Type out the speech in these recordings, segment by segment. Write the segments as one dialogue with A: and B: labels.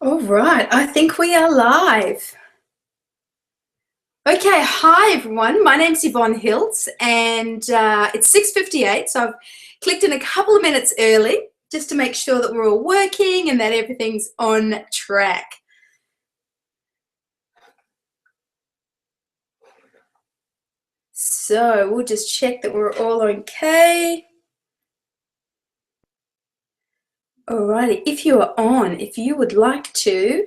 A: All right, I think we are live. Okay, hi everyone. My name's Yvonne Hiltz and it's 6:58, so I've clicked in a couple of minutes early just to make sure that we're all working and that everything's on track. So we'll just check that we're all okay. Alrighty, if you are on, if you would like to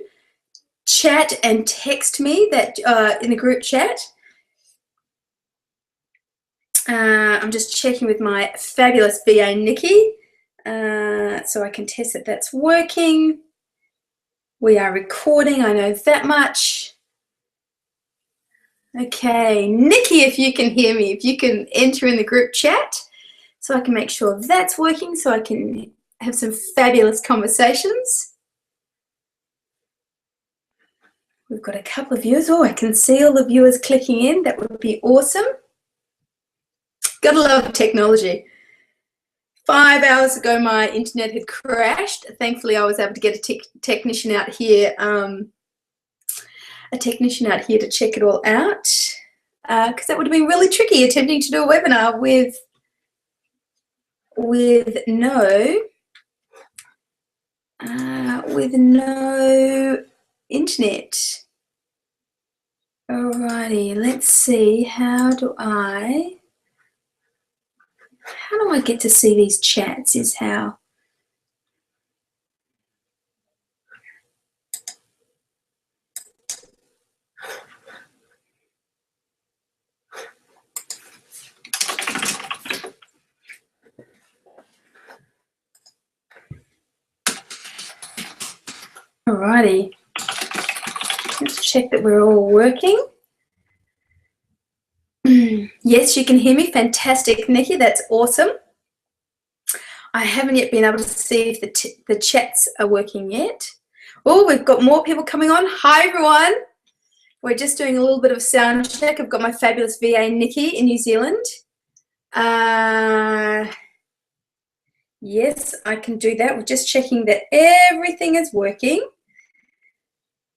A: chat and text me that in the group chat. I'm just checking with my fabulous VA Nikki so I can test that that's working. We are recording, I know that much. Okay, Nikki, if you can hear me, if you can enter in the group chat so I can make sure that's working so I can have some fabulous conversations. We've got a couple of viewers. Oh, I can see all the viewers clicking in. That would be awesome. Gotta love technology. 5 hours ago, my internet had crashed. Thankfully, I was able to get a technician out here, to check it all out, because that would have been really tricky attempting to do a webinar with no internet. Alrighty, let's see. How do I get to see these chats is how. Alrighty, let's check that we're all working. Yes, you can hear me. Fantastic, Nikki. That's awesome. I haven't yet been able to see if the chats are working yet. Oh, we've got more people coming on. Hi, everyone. We're just doing a little bit of sound check. I've got my fabulous VA, Nikki, in New Zealand. Yes, I can do that. We're just checking that everything is working.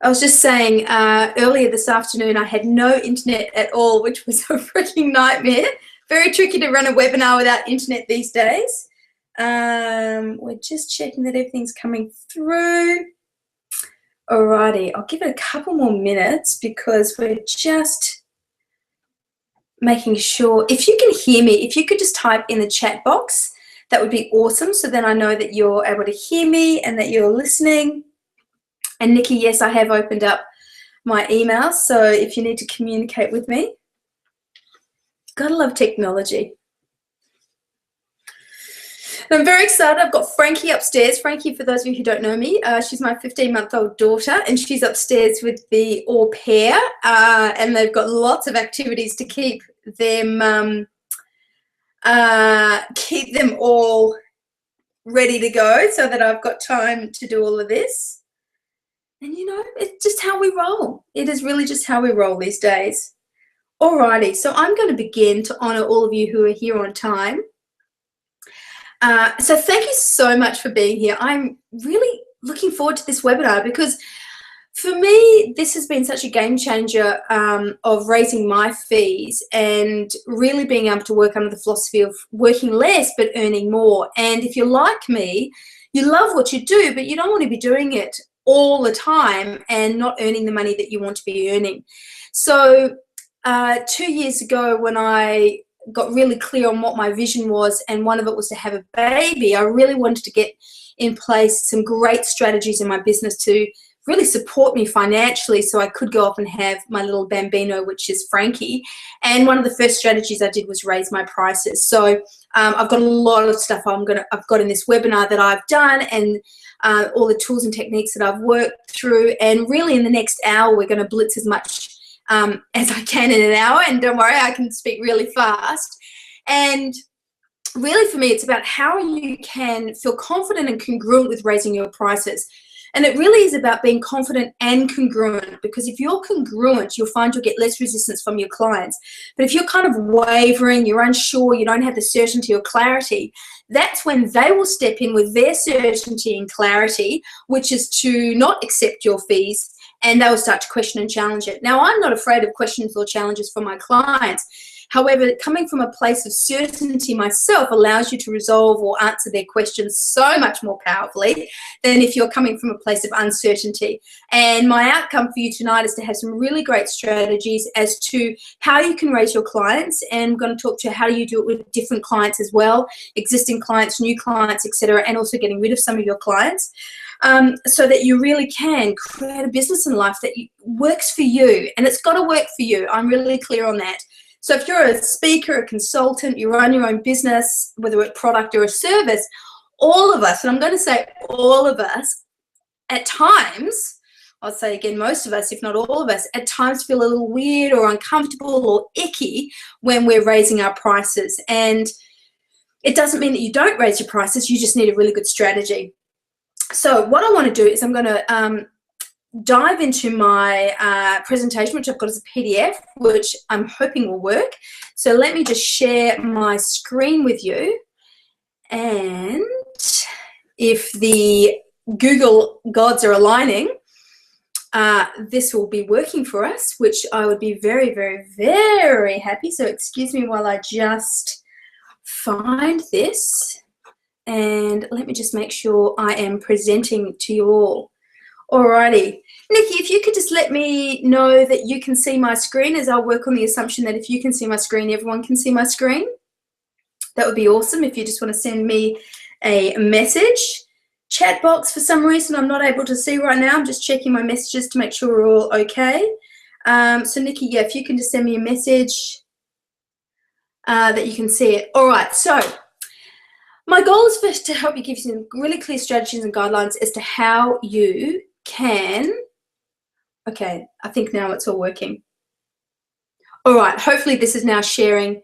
A: I was just saying earlier this afternoon I had no internet at all, which was a freaking nightmare. Very tricky to run a webinar without internet these days. We're just checking that everything's coming through. Alrighty, I'll give it a couple more minutes because we're just making sure. If you can hear me, if you could just type in the chat box, that would be awesome. So then I know that you're able to hear me and that you're listening. And Nikki, yes, I have opened up my email, so if you need to communicate with me. Gotta love technology. I'm very excited. I've got Frankie upstairs. Frankie, for those of you who don't know me, she's my 15-month-old daughter, and she's upstairs with the au pair, and they've got lots of activities to keep them all ready to go so that I've got time to do all of this. And, you know, it's just how we roll. It is really just how we roll these days. Alrighty, so I'm going to begin to honour all of you who are here on time. So thank you so much for being here. I'm really looking forward to this webinar because for me, this has been such a game changer of raising my fees and really being able to work under the philosophy of working less but earning more. And if you're like me, you love what you do, but you don't want to be doing it all the time and not earning the money that you want to be earning. So 2 years ago, when I got really clear on what my vision was, and one of it was to have a baby, I really wanted to get in place some great strategies in my business to really support me financially so I could go off and have my little bambino, which is Frankie. And one of the first strategies I did was raise my prices. So I've got a lot of stuff I've got in this webinar that I've done, and all the tools and techniques that I've worked through. And really in the next hour, we're going to blitz as much as I can in an hour. And don't worry, I can speak really fast. And really for me, it's about how you can feel confident and congruent with raising your prices. And it really is about being confident and congruent, because if you're congruent, you'll find you'll get less resistance from your clients. But if you're kind of wavering, you're unsure, you don't have the certainty or clarity, that's when they will step in with their certainty and clarity, which is to not accept your fees, and they will start to question and challenge it. Now, I'm not afraid of questions or challenges from my clients. However, coming from a place of certainty myself allows you to resolve or answer their questions so much more powerfully than if you're coming from a place of uncertainty. And my outcome for you tonight is to have some really great strategies as to how you can raise your clients. And I'm going to talk to you how do you do it with different clients as well, existing clients, new clients, etc., and also getting rid of some of your clients. So that you really can create a business in life that works for you. And it's got to work for you. I'm really clear on that. So if you're a speaker, a consultant, you run your own business, whether it's product or a service, all of us, and I'm going to say all of us, at times, I'll say again, most of us, if not all of us, at times feel a little weird or uncomfortable or icky when we're raising our prices. And it doesn't mean that you don't raise your prices, you just need a really good strategy. So what I want to do is I'm going to dive into my presentation, which I've got as a PDF, which I'm hoping will work. So let me just share my screen with you. And if the Google gods are aligning, this will be working for us, which I would be very, very, very happy. So excuse me while I just find this. And let me just make sure I am presenting to you all. Alrighty. Nikki, if you could just let me know that you can see my screen, as I'll work on the assumption that if you can see my screen, everyone can see my screen. That would be awesome if you just want to send me a message. Chat box, for some reason, I'm not able to see right now. I'm just checking my messages to make sure we're all okay. So Nikki, yeah, if you can just send me a message that you can see it. All right, so my goal is first to help you give you some really clear strategies and guidelines as to how you can, okay, I think now it's all working. All right, hopefully this is now sharing.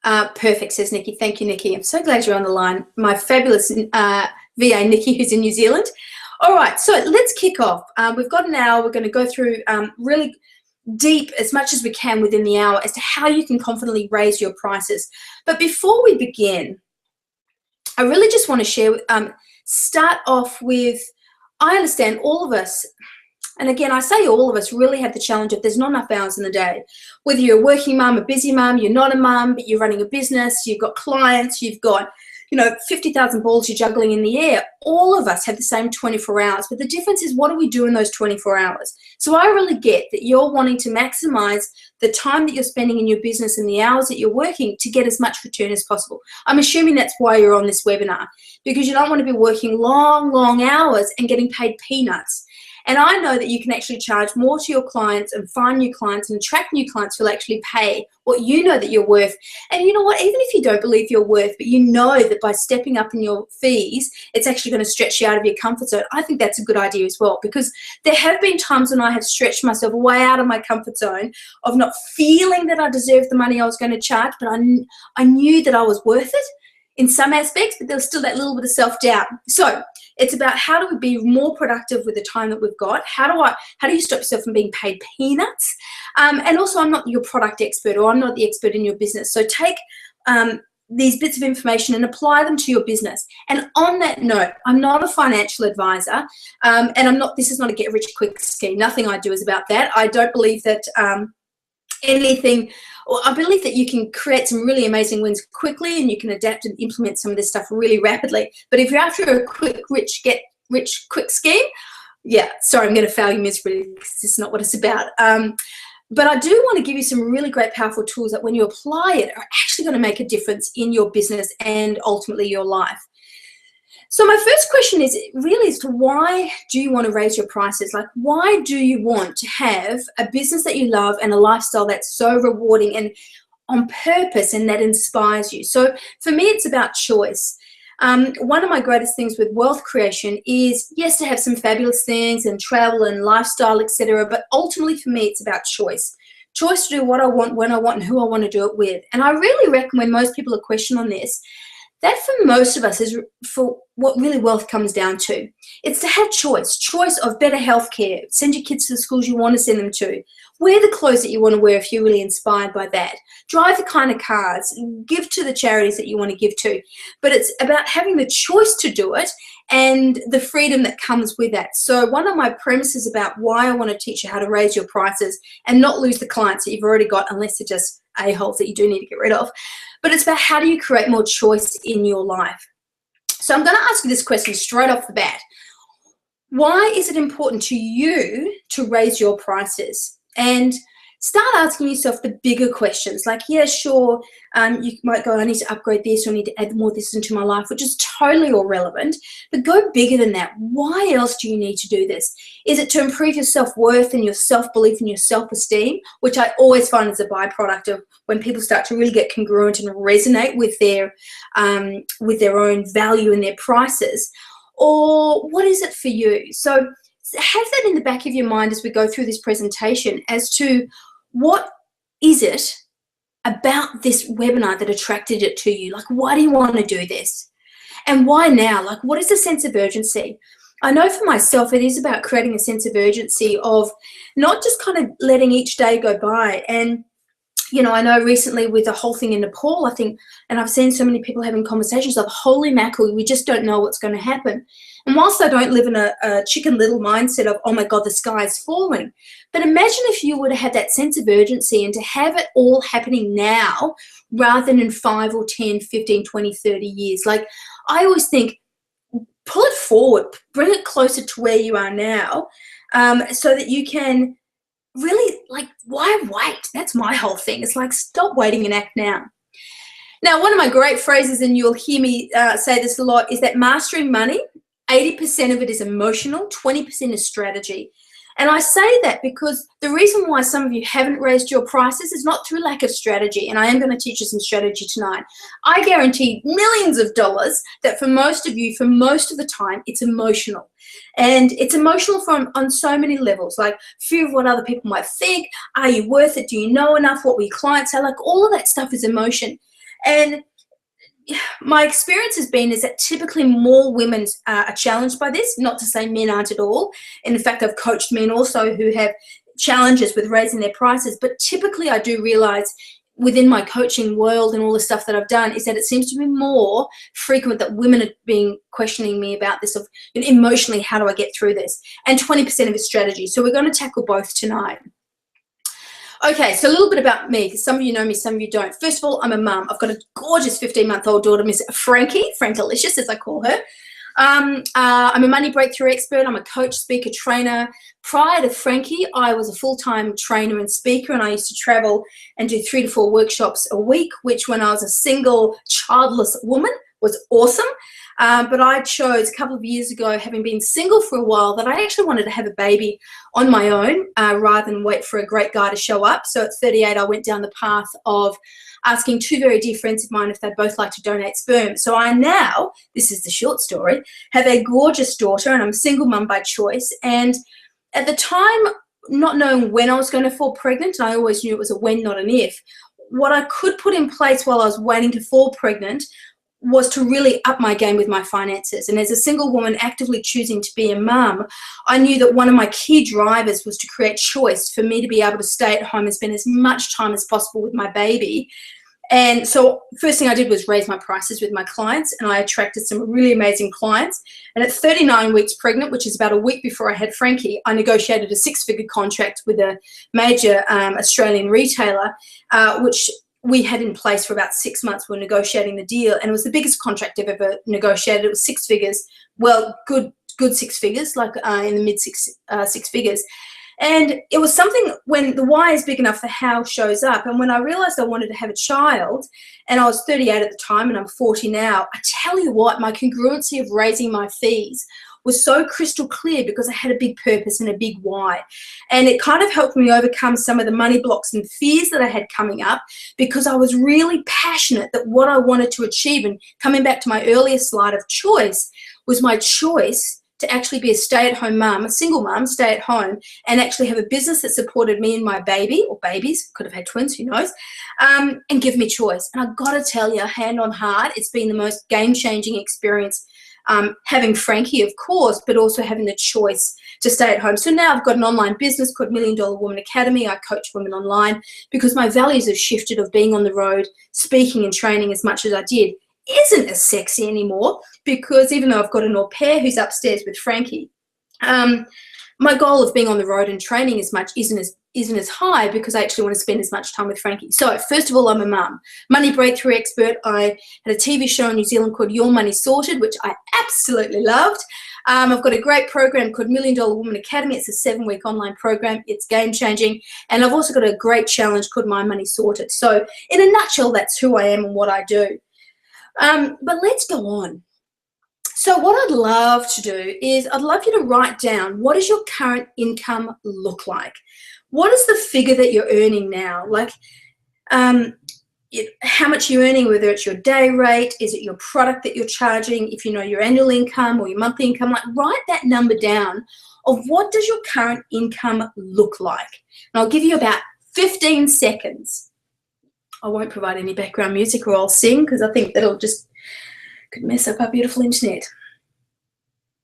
A: Perfect, says Nikki. Thank you, Nikki. I'm so glad you're on the line. My fabulous VA, Nikki, who's in New Zealand. All right, so let's kick off. We've got an hour. We're going to go through really deep as much as we can within the hour as to how you can confidently raise your prices. But before we begin, I really just want to share, start off with, I understand all of us, and again, I say all of us really have the challenge of there's not enough hours in the day. Whether you're a working mum, a busy mum, you're not a mum, but you're running a business, you've got clients, you've got, 50,000 balls you're juggling in the air. All of us have the same 24 hours, but the difference is what do we do in those 24 hours? So I really get that you're wanting to maximize the time that you're spending in your business and the hours that you're working to get as much return as possible. I'm assuming that's why you're on this webinar, because you don't want to be working long, long hours and getting paid peanuts. And I know that you can actually charge more to your clients and find new clients and attract new clients who will actually pay what you know that you're worth. And you know what, even if you don't believe you're worth, but you know that by stepping up in your fees, it's actually going to stretch you out of your comfort zone, I think that's a good idea as well, because there have been times when I have stretched myself way out of my comfort zone of not feeling that I deserved the money I was going to charge, but I knew that I was worth it in some aspects, but there was still that little bit of self-doubt. So it's about how do we be more productive with the time that we've got? How do you stop yourself from being paid peanuts? And also, I'm not your product expert, or I'm not the expert in your business. So take these bits of information and apply them to your business. And on that note, I'm not a financial advisor, and this is not a get rich quick scheme. Nothing I do is about that. I don't believe that I believe that you can create some really amazing wins quickly, and you can adapt and implement some of this stuff really rapidly. But if you're after a quick, get rich quick scheme, yeah, sorry, I'm going to fail you miserably because this is not what it's about. But I do want to give you some really great, powerful tools that when you apply it are actually going to make a difference in your business and ultimately your life. So my first question is really as to why do you want to raise your prices? Like, why do you want to have a business that you love and a lifestyle that's so rewarding and on purpose and that inspires you? So for me, it's about choice. One of my greatest things with wealth creation is, yes, to have some fabulous things and travel and lifestyle, etc. But ultimately for me, it's about choice. Choice to do what I want, when I want, and who I want to do it with. And I really reckon when most people are questioned on this, That for most of us is for what really wealth comes down to. It's to have choice of better healthcare, send your kids to the schools you want to send them to, wear the clothes that you want to wear if you're really inspired by that, drive the kind of cars, give to the charities that you want to give to. But it's about having the choice to do it and the freedom that comes with that. So one of my premises about why I want to teach you how to raise your prices and not lose the clients that you've already got, unless they're just a-holes that you do need to get rid of. But it's about how do you create more choice in your life. So I'm going to ask you this question straight off the bat. Why is it important to you to raise your prices? And start asking yourself the bigger questions like, yeah, sure, you might go, I need to upgrade this or I need to add more of this into my life, which is totally irrelevant. But go bigger than that. Why else do you need to do this? Is it to improve your self-worth and your self-belief and your self-esteem, which I always find is a byproduct of when people start to really get congruent and resonate with their own value and their prices? Or what is it for you? So have that in the back of your mind as we go through this presentation as to what is it about this webinar that attracted it to you? Like, why do you want to do this? And why now? Like, what is the sense of urgency? I know for myself, it is about creating a sense of urgency of not just kind of letting each day go by. And, you know, I know recently with the whole thing in Nepal, I think, and I've seen so many people having conversations of, holy mackerel, we just don't know what's going to happen. And whilst I don't live in a chicken little mindset of, oh my God, the sky is falling, but imagine if you were to have that sense of urgency and to have it all happening now rather than in 5 or 10, 15, 20, 30 years. Like, I always think, pull it forward, bring it closer to where you are now, so that you can really, like, why wait? That's my whole thing. It's like, stop waiting and act now. Now, one of my great phrases, and you'll hear me say this a lot, is that mastering money, 80% of it is emotional, 20% is strategy. And I say that because the reason why some of you haven't raised your prices is not through lack of strategy, and I am going to teach you some strategy tonight. I guarantee millions of dollars that for most of you, for most of the time, it's emotional. And it's emotional on so many levels, like fear of what other people might think, are you worth it, do you know enough, what we clients say, like all of that stuff is emotion. And my experience has been is that typically more women are challenged by this, not to say men aren't at all. And in fact, I've coached men also who have challenges with raising their prices. But typically I do realize within my coaching world and all the stuff that I've done is that it seems to be more frequent that women are being questioning me about this of, you know, emotionally, how do I get through this? And 20% of it's strategy. So we're going to tackle both tonight. Okay, so a little bit about me, because some of you know me, some of you don't. First of all, I'm a mum. I've got a gorgeous 15-month-old daughter, Miss Frankie, Frankalicious, as I call her. I'm a money breakthrough expert. I'm a coach, speaker, trainer. Prior to Frankie, I was a full-time trainer and speaker, and I used to travel and do 3 to 4 workshops a week, which when I was a single, childless woman was awesome. But I chose a couple of years ago, having been single for a while, that I actually wanted to have a baby on my own rather than wait for a great guy to show up. So at 38, I went down the path of asking 2 very dear friends of mine if they'd both like to donate sperm. So I now, this is the short story, have a gorgeous daughter, and I'm a single mum by choice. And at the time, not knowing when I was going to fall pregnant, and I always knew it was a when, not an if, what I could put in place while I was waiting to fall pregnant was to really up my game with my finances. And as a single woman actively choosing to be a mum, I knew that one of my key drivers was to create choice for me to be able to stay at home and spend as much time as possible with my baby. And so first thing I did was raise my prices with my clients, and I attracted some really amazing clients. And at 39 weeks pregnant, which is about a week before I had Frankie, I negotiated a 6-figure contract with a major Australian retailer, which we had in place for about 6 months. We were negotiating the deal, and it was the biggest contract I've ever negotiated. It was 6 figures, well, good 6 figures, like in the mid six figures. And it was something when the why is big enough, the how shows up. And when I realized I wanted to have a child, and I was 38 at the time and I'm 40 now, I tell you what, my congruency of raising my fees was so crystal clear because I had a big purpose and a big why. And it kind of helped me overcome some of the money blocks and fears that I had coming up, because I was really passionate that what I wanted to achieve, and coming back to my earlier slide of choice, was my choice to actually be a stay-at-home mum, a single mum, stay at home, and actually have a business that supported me and my baby, or babies, could have had twins, who knows, and give me choice. And I've got to tell you, hand on heart, it's been the most game-changing experience, having Frankie, of course, but also having the choice to stay at home. So now I've got an online business called $1 Million Woman Academy. I coach women online because my values have shifted of being on the road, speaking and training as much as I did. Isn't as sexy anymore, because even though I've got an au pair who's upstairs with Frankie, my goal of being on the road and training as much isn't as high, because I actually want to spend as much time with Frankie. So first of all, I'm a mum, money breakthrough expert. I had a TV show in New Zealand called Your Money Sorted, which I absolutely loved. I've got a great program called $1 Million Woman Academy. It's a 7-week online program. It's game changing. And I've also got a great challenge called My Money Sorted. So in a nutshell, that's who I am and what I do. But let's go on. So what I'd love to do is I'd love you to write down, what does your current income look like? What is the figure that you're earning now? Like, how much you're earning, whether it's your day rate, is it your product that you're charging, if you know your annual income or your monthly income, like write that number down of what does your current income look like. And I'll give you about 15 seconds. I won't provide any background music, or I'll sing, because I think that'll just could mess up our beautiful internet.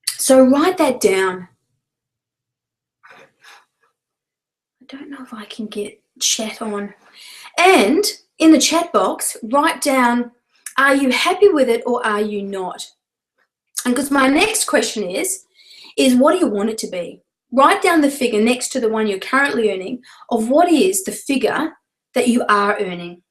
A: So write that down. I don't know if I can get chat on. And in the chat box, write down, are you happy with it or are you not? And because my next question is what do you want it to be? Write down the figure next to the one you're currently earning of what is the figure that you are earning.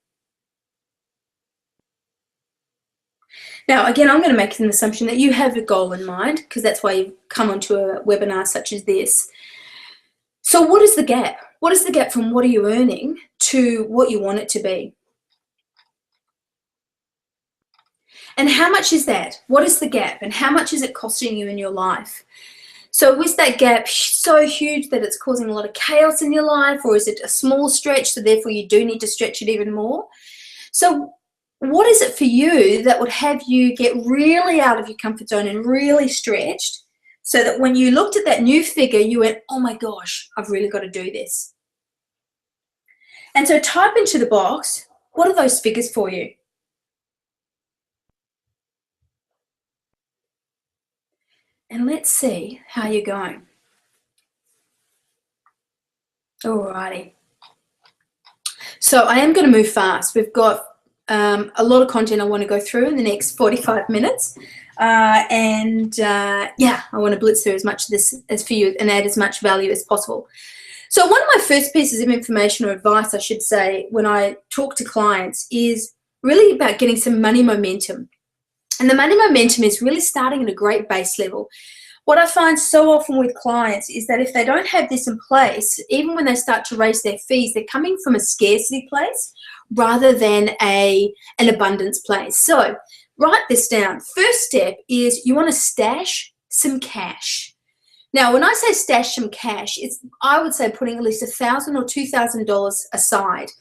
A: Now, again, I'm going to make an assumption that you have a goal in mind, because that's why you've come onto a webinar such as this. So what is the gap? What is the gap from what are you earning to what you want it to be? And how much is that? What is the gap? And how much is it costing you in your life? So is that gap so huge that it's causing a lot of chaos in your life, or is it a small stretch, so therefore you do need to stretch it even more? So what is it for you that would have you get really out of your comfort zone and really stretched, so that when you looked at that new figure, you went, oh my gosh, I've really got to do this? And so type into the box, what are those figures for you? And let's see how you're going. Alrighty. So I am going to move fast. We've got a lot of content I want to go through in the next 45 minutes. Yeah, I want to blitz through as much of this as for you and add as much value as possible. So one of my first pieces of information, or advice I should say, when I talk to clients is really about getting some money momentum. And the money momentum is really starting at a great base level. What I find so often with clients is that if they don't have this in place, even when they start to raise their fees, they're coming from a scarcity place rather than an abundance place. So write this down. First step is you want to stash some cash. Now, when I say stash some cash, I would say putting at least $1,000 or $2,000 aside.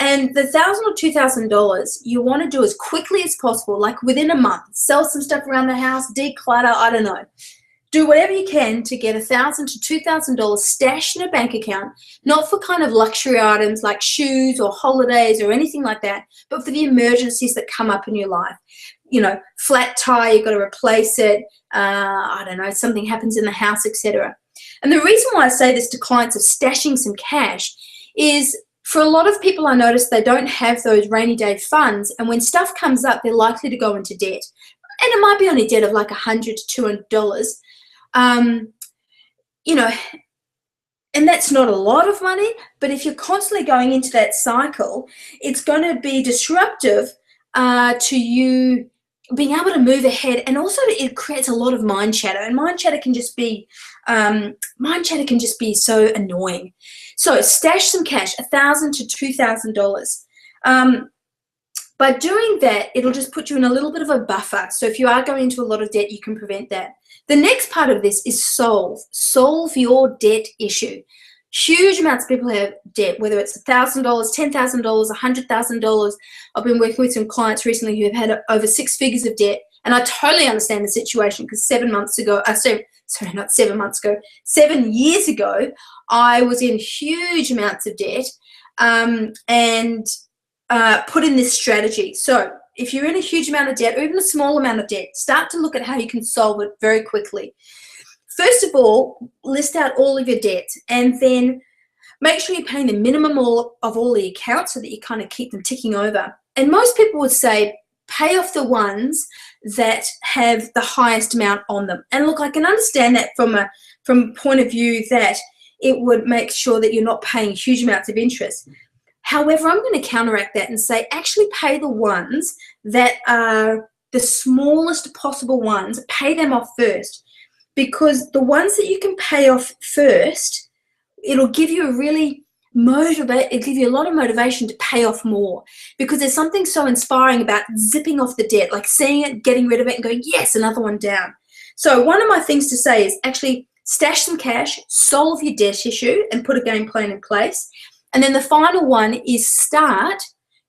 A: And the $1,000 or $2,000 you want to do as quickly as possible, like within a month. Sell some stuff around the house, declutter, I don't know. Do whatever you can to get $1,000 to $2,000 stashed in a bank account, not for kind of luxury items like shoes or holidays or anything like that, but for the emergencies that come up in your life. You know, flat tire, you've got to replace it. I don't know, something happens in the house, etc. And the reason why I say this to clients of stashing some cash is, for a lot of people, I notice they don't have those rainy day funds, and when stuff comes up, they're likely to go into debt. And it might be only debt of like $100 to $200. You know, and that's not a lot of money, but if you're constantly going into that cycle, it's going to be disruptive to you being able to move ahead. And also it creates a lot of mind chatter, and mind chatter can just be so annoying. So stash some cash, $1,000 to $2,000. By doing that, it'll just put you in a little bit of a buffer. So if you are going into a lot of debt, you can prevent that. The next part of this is solve your debt issue. Huge amounts of people have debt, whether it's $1,000, $10,000, $100,000. I've been working with some clients recently who have had over 6 figures of debt, And I totally understand the situation, because 7 months ago, sorry, not 7 months ago, 7 years ago, I was in huge amounts of debt, and put in this strategy. So if you're in a huge amount of debt, or even a small amount of debt, start to look at how you can solve it very quickly. First of all, list out all of your debts, and then make sure you're paying the minimum of all the accounts, so that you kind of keep them ticking over. And most people would say pay off the ones that have the highest amount on them. And look, I can understand that from a point of view that it would make sure that you're not paying huge amounts of interest. However, I'm going to counteract that and say actually pay the ones that are the smallest possible ones, pay them off first. Because the ones that you can pay off first, it'll give you it'll give you a lot of motivation to pay off more, because there's something so inspiring about zipping off the debt, like seeing it, getting rid of it and going, yes, another one down. So one of my things to say is actually stash some cash, solve your debt issue, and put a game plan in place. And then the final one is start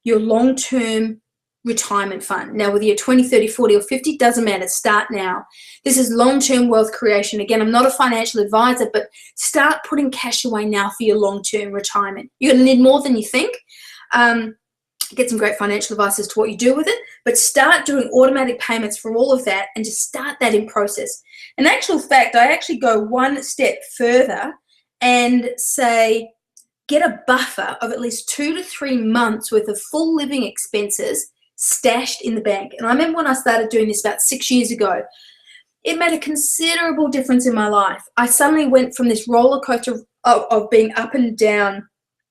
A: your long-term retirement fund. Now, whether you're 20, 30, 40, or 50, doesn't matter. Start now. This is long-term wealth creation. Again, I'm not a financial advisor, but start putting cash away now for your long-term retirement. You're going to need more than you think. Get some great financial advice as to what you do with it, but start doing automatic payments for all of that, and just start that in process. In actual fact, I actually go one step further and say, get a buffer of at least 2 to 3 months worth of full living expenses stashed in the bank. And I remember when I started doing this about 6 years ago, it made a considerable difference in my life. I suddenly went from this roller coaster of being up and down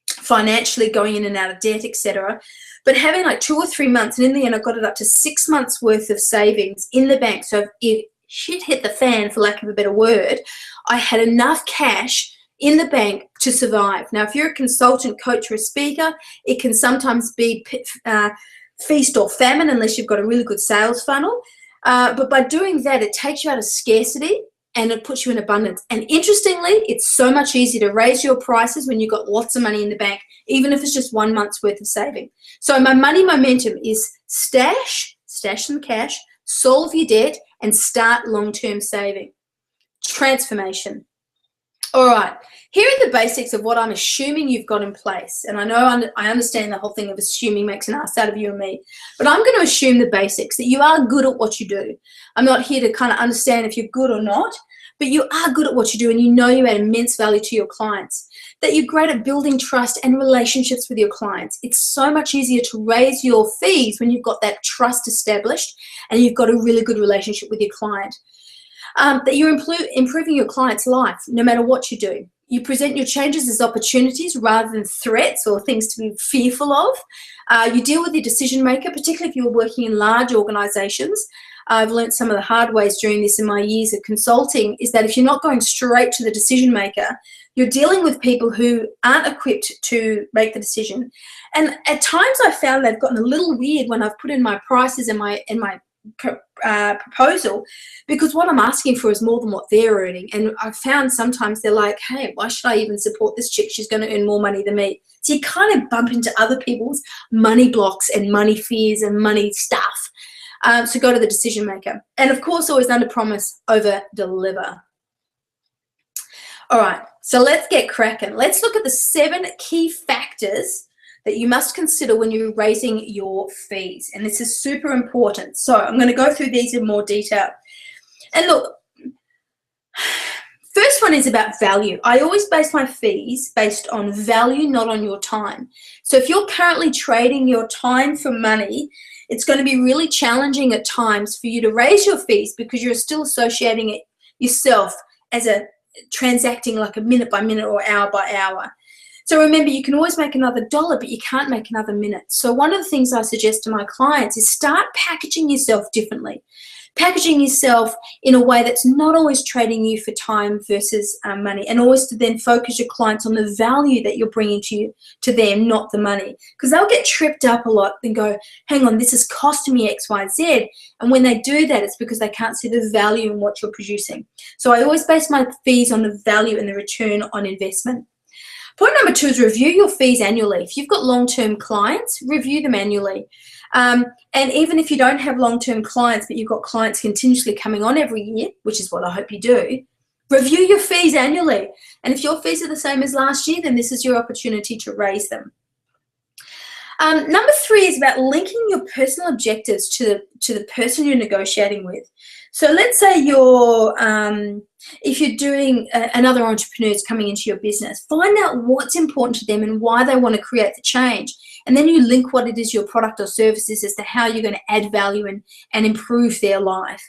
A: financially, going in and out of debt, etc., but having like 2 or 3 months, and in the end I got it up to 6 months worth of savings in the bank. So if shit hit the fan, for lack of a better word, I had enough cash in the bank to survive. Now, if you're a consultant, coach, or a speaker, it can sometimes be feast or famine unless you've got a really good sales funnel. But by doing that, it takes you out of scarcity and it puts you in abundance. And interestingly, it's so much easier to raise your prices when you've got lots of money in the bank, even if it's just 1 month's worth of saving. So my money momentum is stash some cash, solve your debt, and start long-term saving. Transformation. All right, here are the basics of what I'm assuming you've got in place. And I know I understand the whole thing of assuming makes an ass out of you and me, but I'm going to assume the basics, that you are good at what you do. I'm not here to kind of understand if you're good or not, but you are good at what you do, and you know you add immense value to your clients, that you're great at building trust and relationships with your clients. It's so much easier to raise your fees when you've got that trust established and you've got a really good relationship with your client. That you're improving your client's life no matter what you do. You present your changes as opportunities rather than threats or things to be fearful of. You deal with your decision maker, particularly if you're working in large organizations. I've learned some of the hard ways during this in my years of consulting, is that if you're not going straight to the decision maker, you're dealing with people who aren't equipped to make the decision. And at times I found they've gotten a little weird when I've put in my prices and my proposal, because what I'm asking for is more than what they're earning. And I've found sometimes they're like, hey, why should I even support this chick? She's going to earn more money than me. So you kind of bump into other people's money blocks and money fears and money stuff. So go to the decision maker. And of course, always under promise, over deliver. All right, so let's get cracking. Let's look at the 7 key factors that you must consider when you're raising your fees. And this is super important. So I'm going to go through these in more detail. And look, first one is about value. I always base my fees based on value, not on your time. So if you're currently trading your time for money, it's going to be really challenging at times for you to raise your fees, because you're still associating it yourself as a transacting like a minute by minute or hour by hour. So remember, you can always make another dollar, but you can't make another minute. So one of the things I suggest to my clients is start packaging yourself differently. Packaging yourself in a way that's not always trading you for time versus money, and always to then focus your clients on the value that you're bringing to them, not the money. Because they'll get tripped up a lot and go, hang on, this is costing me X, Y, Z. And when they do that, it's because they can't see the value in what you're producing. So I always base my fees on the value and the return on investment. Point number 2 is review your fees annually. If you've got long-term clients, review them annually. And even if you don't have long-term clients, but you've got clients continuously coming on every year, which is what I hope you do, review your fees annually. And if your fees are the same as last year, then this is your opportunity to raise them. Number 3 is about linking your personal objectives to the person you're negotiating with. So let's say if you're doing another entrepreneur is coming into your business, find out what's important to them and why they want to create the change. And then you link what it is your product or service is as to how you're going to add value and improve their life.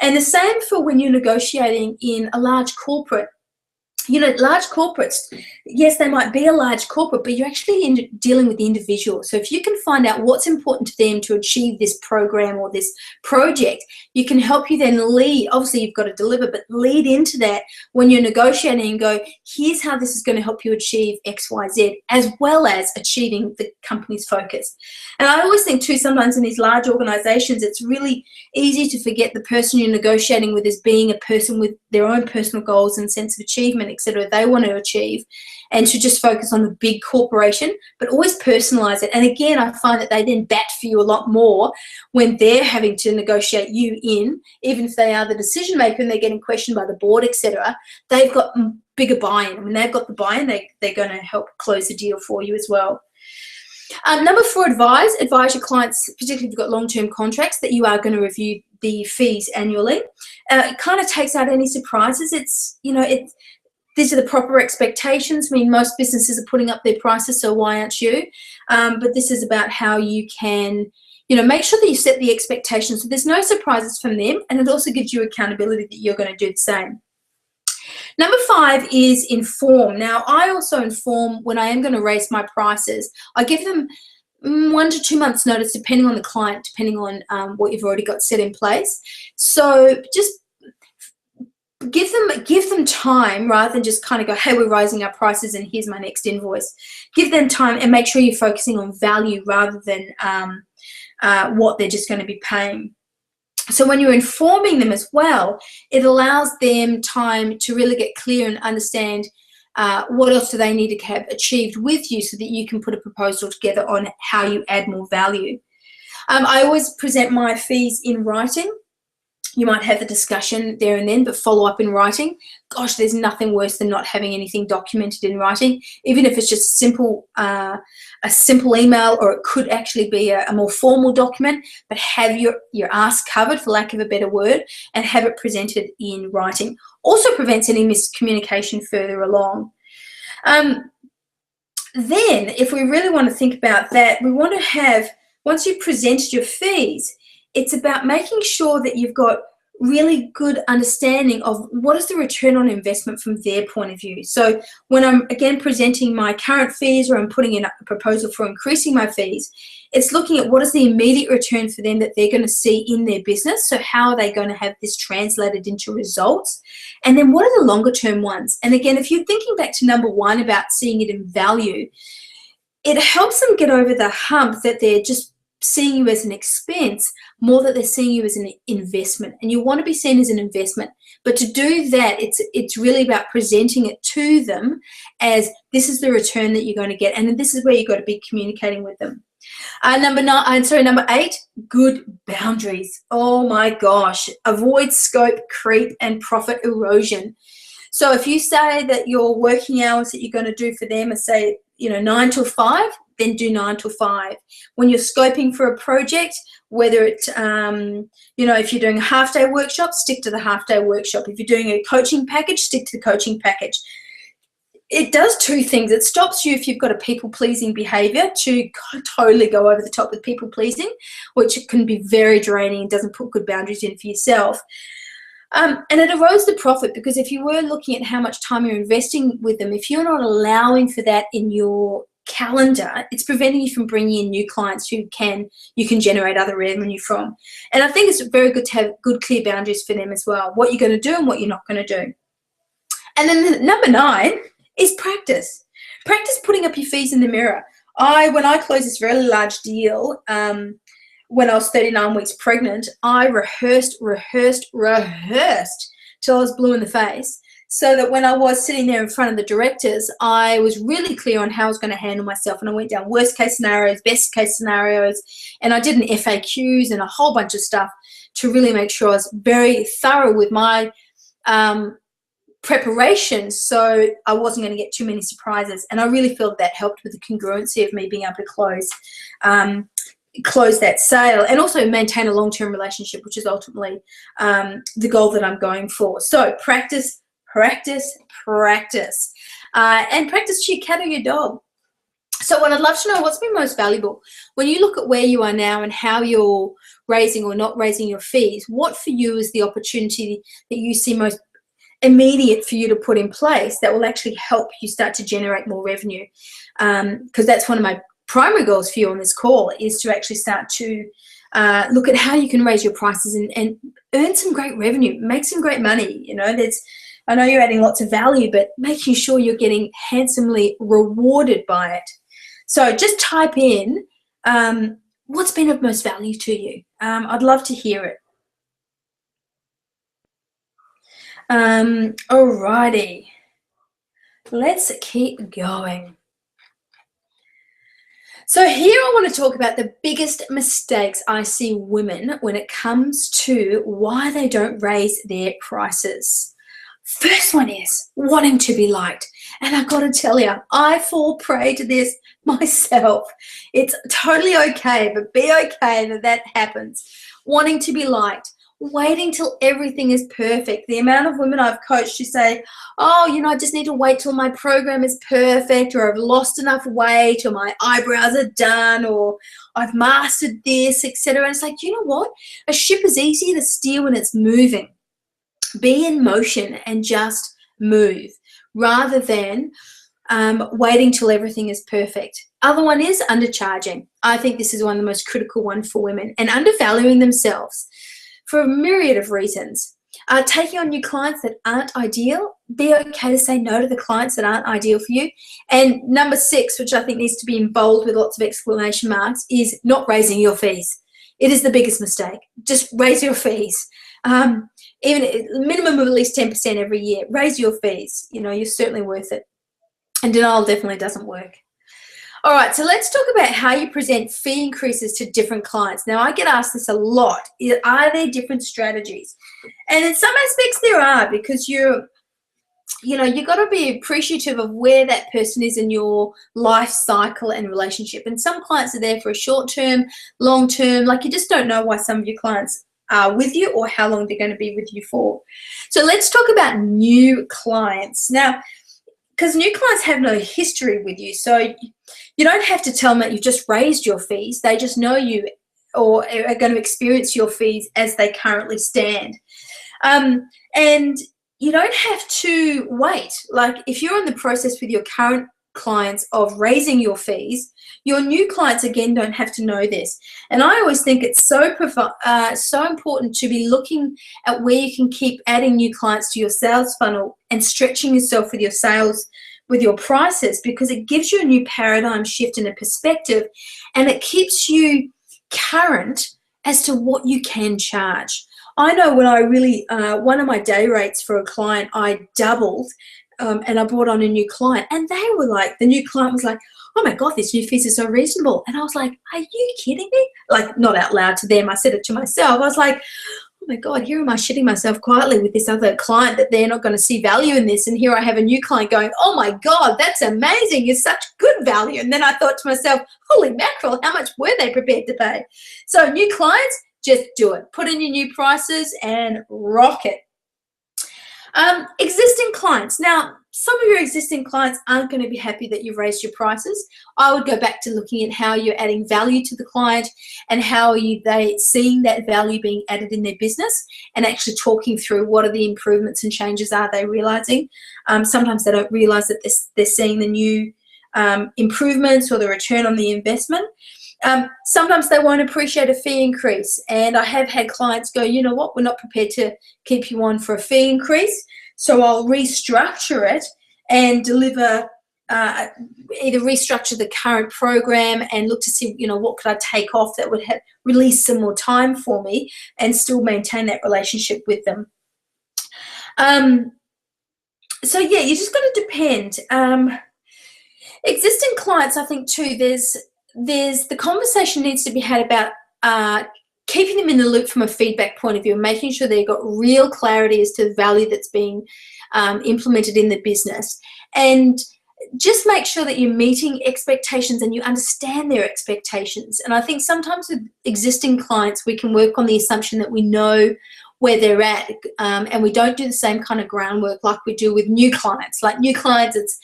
A: And the same for when you're negotiating in a large corporate. You know, large corporates, yes, they might be a large corporate, but you're actually dealing with the individual. So if you can find out what's important to them to achieve this program or this project, you can help you then lead. Obviously, you've got to deliver, but lead into that when you're negotiating and go, here's how this is going to help you achieve X, Y, Z, as well as achieving the company's focus. And I always think too, sometimes in these large organizations, it's really easy to forget the person you're negotiating with as being a person with their own personal goals and sense of achievement, etc. they want to achieve, and to just focus on the big corporation, but always personalize it. And again, I find that they then bat for you a lot more when they're having to negotiate you in, even if they are the decision maker and they're getting questioned by the board, etc. They've got bigger buy-in. When they've got the buy-in, they're going to help close the deal for you as well. Number 4, advise your clients, particularly if you've got long-term contracts, that you are going to review the fees annually. It kind of takes out any surprises. These are the proper expectations. I mean, most businesses are putting up their prices, so why aren't you? But this is about how you can, make sure that you set the expectations so there's no surprises from them, and it also gives you accountability that you're going to do the same. Number 5 is inform. Now, I also inform when I am going to raise my prices. I give them 1 to 2 months notice, depending on the client, depending on what you've already got set in place. So just give them time, rather than just kind of go, hey, we're raising our prices and here's my next invoice. Give them time and make sure you're focusing on value rather than what they're just going to be paying. So when you're informing them as well, it allows them time to really get clear and understand what else do they need to have achieved with you so that you can put a proposal together on how you add more value. I always present my fees in writing. You might have the discussion there and then, but follow up in writing. Gosh, there's nothing worse than not having anything documented in writing, even if it's just a simple email, or it could actually be a more formal document, but have your ask covered, for lack of a better word, and have it presented in writing. Also prevents any miscommunication further along. Then, if we really want to think about that, we want to have, once you've presented your fees, it's about making sure that you've got really good understanding of what is the return on investment from their point of view. So when I'm, again, presenting my current fees, or I'm putting in a proposal for increasing my fees, it's looking at what is the immediate return for them that they're going to see in their business. So how are they going to have this translated into results? And then what are the longer term ones? And again, if you're thinking back to number 1 about seeing it in value, it helps them get over the hump that they're just seeing you as an expense, more that they're seeing you as an investment. And you want to be seen as an investment. But to do that, it's really about presenting it to them as this is the return that you're going to get, and this is where you've got to be communicating with them. Number 8, good boundaries. Oh my gosh, avoid scope creep and profit erosion. So if you say that your working hours that you're going to do for them are, say, 9 till 5, then do 9 till 5. When you're scoping for a project, whether it's, if you're doing a half-day workshop, stick to the half-day workshop. If you're doing a coaching package, stick to the coaching package. It does 2 things. It stops you, if you've got a people-pleasing behavior, to totally go over the top with people-pleasing, which can be very draining and doesn't put good boundaries in for yourself. And it erodes the profit, because if you were looking at how much time you're investing with them, if you're not allowing for that in your calendar, it's preventing you from bringing in new clients who you can generate other revenue from. And I think it's very good to have good, clear boundaries for them as well, what you're going to do and what you're not going to do. And then number 9 is practice. Practice putting up your fees in the mirror. When I closed this really large deal, when I was 39 weeks pregnant, I rehearsed till I was blue in the face, so that when I was sitting there in front of the directors, I was really clear on how I was going to handle myself. And I went down worst case scenarios, best case scenarios, and I did an FAQs and a whole bunch of stuff to really make sure I was very thorough with my preparation, so I wasn't going to get too many surprises. And I really felt that helped with the congruency of me being able to close that sale and also maintain a long-term relationship, which is ultimately the goal that I'm going for. So practice, practice, practice, and practice to your cat or your dog. So what I'd love to know, what's been most valuable when you look at where you are now and how you're raising or not raising your fees? What for you is the opportunity that you see most immediate for you to put in place that will actually help you start to generate more revenue? Because that's one of my primary goals for you on this call, is to actually start to look at how you can raise your prices and earn some great revenue, make some great money. You know, I know you're adding lots of value, but making sure you're getting handsomely rewarded by it. So just type in what's been of most value to you. I'd love to hear it. Alrighty, let's keep going. So here I want to talk about the biggest mistakes I see women when it comes to why they don't raise their prices. First one is wanting to be liked. And I've got to tell you, I fall prey to this myself. It's totally okay, but be okay that that happens. Wanting to be liked. Waiting till everything is perfect. The amount of women I've coached who say, oh, you know, I just need to wait till my program is perfect, or I've lost enough weight, or my eyebrows are done, or I've mastered this, etc. And it's like, you know what? A ship is easier to steer when it's moving. Be in motion and just move rather than waiting till everything is perfect. Other one is undercharging. I think this is one of the most critical ones for women, and undervaluing themselves for a myriad of reasons. Taking on new clients that aren't ideal. Be okay to say no to the clients that aren't ideal for you. And number 6, which I think needs to be in bold with lots of exclamation marks, is not raising your fees. It is the biggest mistake. Just raise your fees. Even a minimum of at least 10% every year. Raise your fees. You know, you're certainly worth it. And denial definitely doesn't work. All right, so let's talk about how you present fee increases to different clients. Now, I get asked this a lot. Are there different strategies? And in some aspects there are, because you've got to be appreciative of where that person is in your life cycle and relationship. And some clients are there for a short term, long term. Like, you just don't know why some of your clients are with you or how long they're going to be with you for. So let's talk about new clients. Now, because new clients have no history with you, so you don't have to tell them that you've just raised your fees. They just know you or are going to experience your fees as they currently stand. And you don't have to wait. Like, if you're in the process with your current clients of raising your fees, your new clients, again, don't have to know this. And I always think it's so important to be looking at where you can keep adding new clients to your sales funnel and stretching yourself with your sales, with your prices, because it gives you a new paradigm shift and a perspective, and it keeps you current as to what you can charge. I know when I really, one of my day rates for a client, I doubled, and I brought on a new client, and they were like, the new client was like, oh my God, this new fees are so reasonable. And I was like, are you kidding me? Like, not out loud to them, I said it to myself. I was like, oh my God, here am I shitting myself quietly with this other client that they're not going to see value in this. And here I have a new client going, oh my God, that's amazing. It's such good value. And then I thought to myself, holy mackerel, how much were they prepared to pay? So new clients, just do it. Put in your new prices and rock it. Existing clients. Now, some of your existing clients aren't going to be happy that you've raised your prices. I would go back to looking at how you're adding value to the client and how they seeing that value being added in their business, and actually talking through what are the improvements and changes are they realizing. Sometimes they don't realize that they're seeing the new improvements or the return on the investment. Sometimes they won't appreciate a fee increase, and I have had clients go, you know what, we're not prepared to keep you on for a fee increase, so I'll restructure it and deliver, either restructure the current program and look to see, you know, what could I take off that would release some more time for me and still maintain that relationship with them. So yeah, you just got to depend. Existing clients, I think too, there's the conversation needs to be had about keeping them in the loop from a feedback point of view, and making sure they've got real clarity as to the value that's being implemented in the business. And just make sure that you're meeting expectations and you understand their expectations. And I think sometimes with existing clients, we can work on the assumption that we know where they're at, and we don't do the same kind of groundwork like we do with new clients. Like new clients, it's,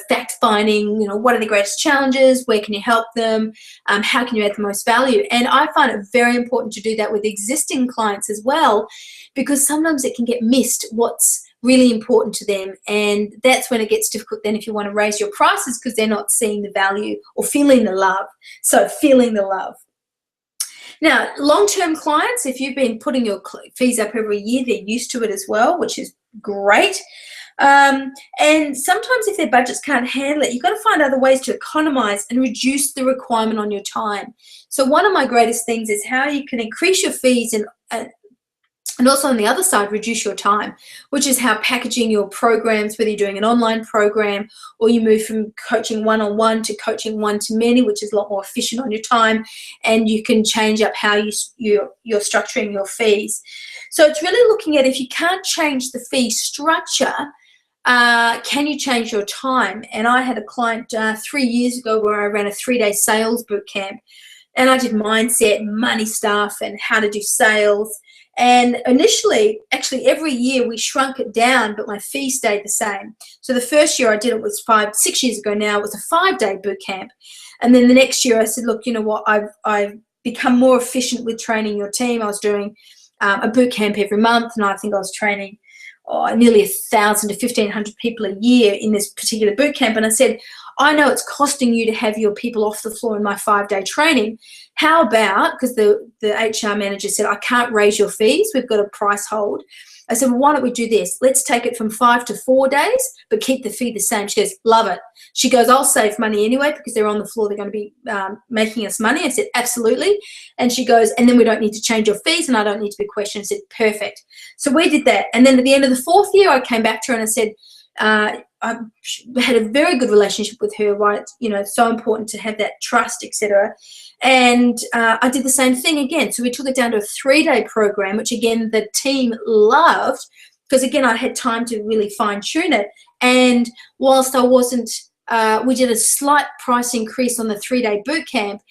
A: fact finding, what are the greatest challenges, where can you help them, how can you add the most value? And I find it very important to do that with existing clients as well, because sometimes it can get missed what's really important to them, and that's when it gets difficult then if you want to raise your prices, because they're not seeing the value or feeling the love. So feeling the love. Now, long-term clients, if you've been putting your fees up every year, they're used to it as well, which is great. And sometimes if their budgets can't handle it, you've got to find other ways to economize and reduce the requirement on your time. So one of my greatest things is how you can increase your fees and also on the other side, reduce your time, which is how packaging your programs, whether you're doing an online program or you move from coaching one-on-one to coaching one-to-many, which is a lot more efficient on your time, and you can change up how you're structuring your fees. So it's really looking at, if you can't change the fee structure, can you change your time? And I had a client 3 years ago where I ran a 3-day sales boot camp, and I did mindset, money stuff, and how to do sales. And initially, actually every year we shrunk it down, but my fee stayed the same. So the first year I did it was 6 years ago now, it was a 5-day boot camp. And then the next year I said, look, you know what, I've become more efficient with training your team. I was doing a boot camp every month, and I think I was training nearly 1,000 to 1,500 people a year in this particular boot camp. And I said, I know it's costing you to have your people off the floor in my 5-day training. How about, because the HR manager said, I can't raise your fees, we've got a price hold. I said, well, why don't we do this? Let's take it from 5 to 4 days, but keep the fee the same. She goes, love it. She goes, I'll save money anyway because they're on the floor. They're going to be making us money. I said, absolutely. And she goes, and then we don't need to change your fees and I don't need to be questioned. I said, perfect. So we did that. And then at the end of the 4th year, I came back to her and I said, I had a very good relationship with her, why it's so important to have that trust, etc. And I did the same thing again. So we took it down to a 3-day program, which again the team loved, because again I had time to really fine tune it. And whilst I wasn't, we did a slight price increase on the 3-day boot camp.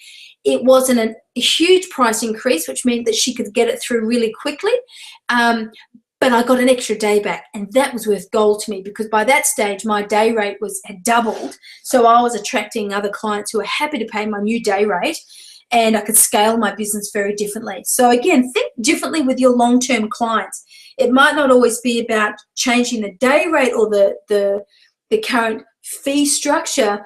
A: It wasn't a huge price increase, which meant that she could get it through really quickly. But I got an extra day back, and that was worth gold to me, because by that stage my day rate had doubled. So I was attracting other clients who were happy to pay my new day rate, and I could scale my business very differently. So again, think differently with your long-term clients. It might not always be about changing the day rate or the current fee structure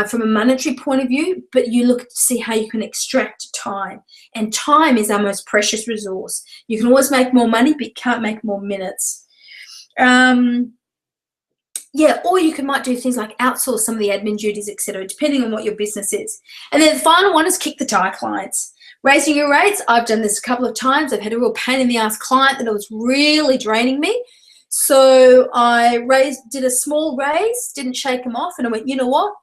A: from a monetary point of view, but you look to see how you can extract time. And time is our most precious resource. You can always make more money, but you can't make more minutes. Yeah, or you might do things like outsource some of the admin duties, etc., depending on what your business is. And then the final one is kick the tire clients. Raising your rates, I've done this a couple of times. I've had a real pain in the ass client that was really draining me. So I did a small raise, didn't shake them off, and I went, you know what?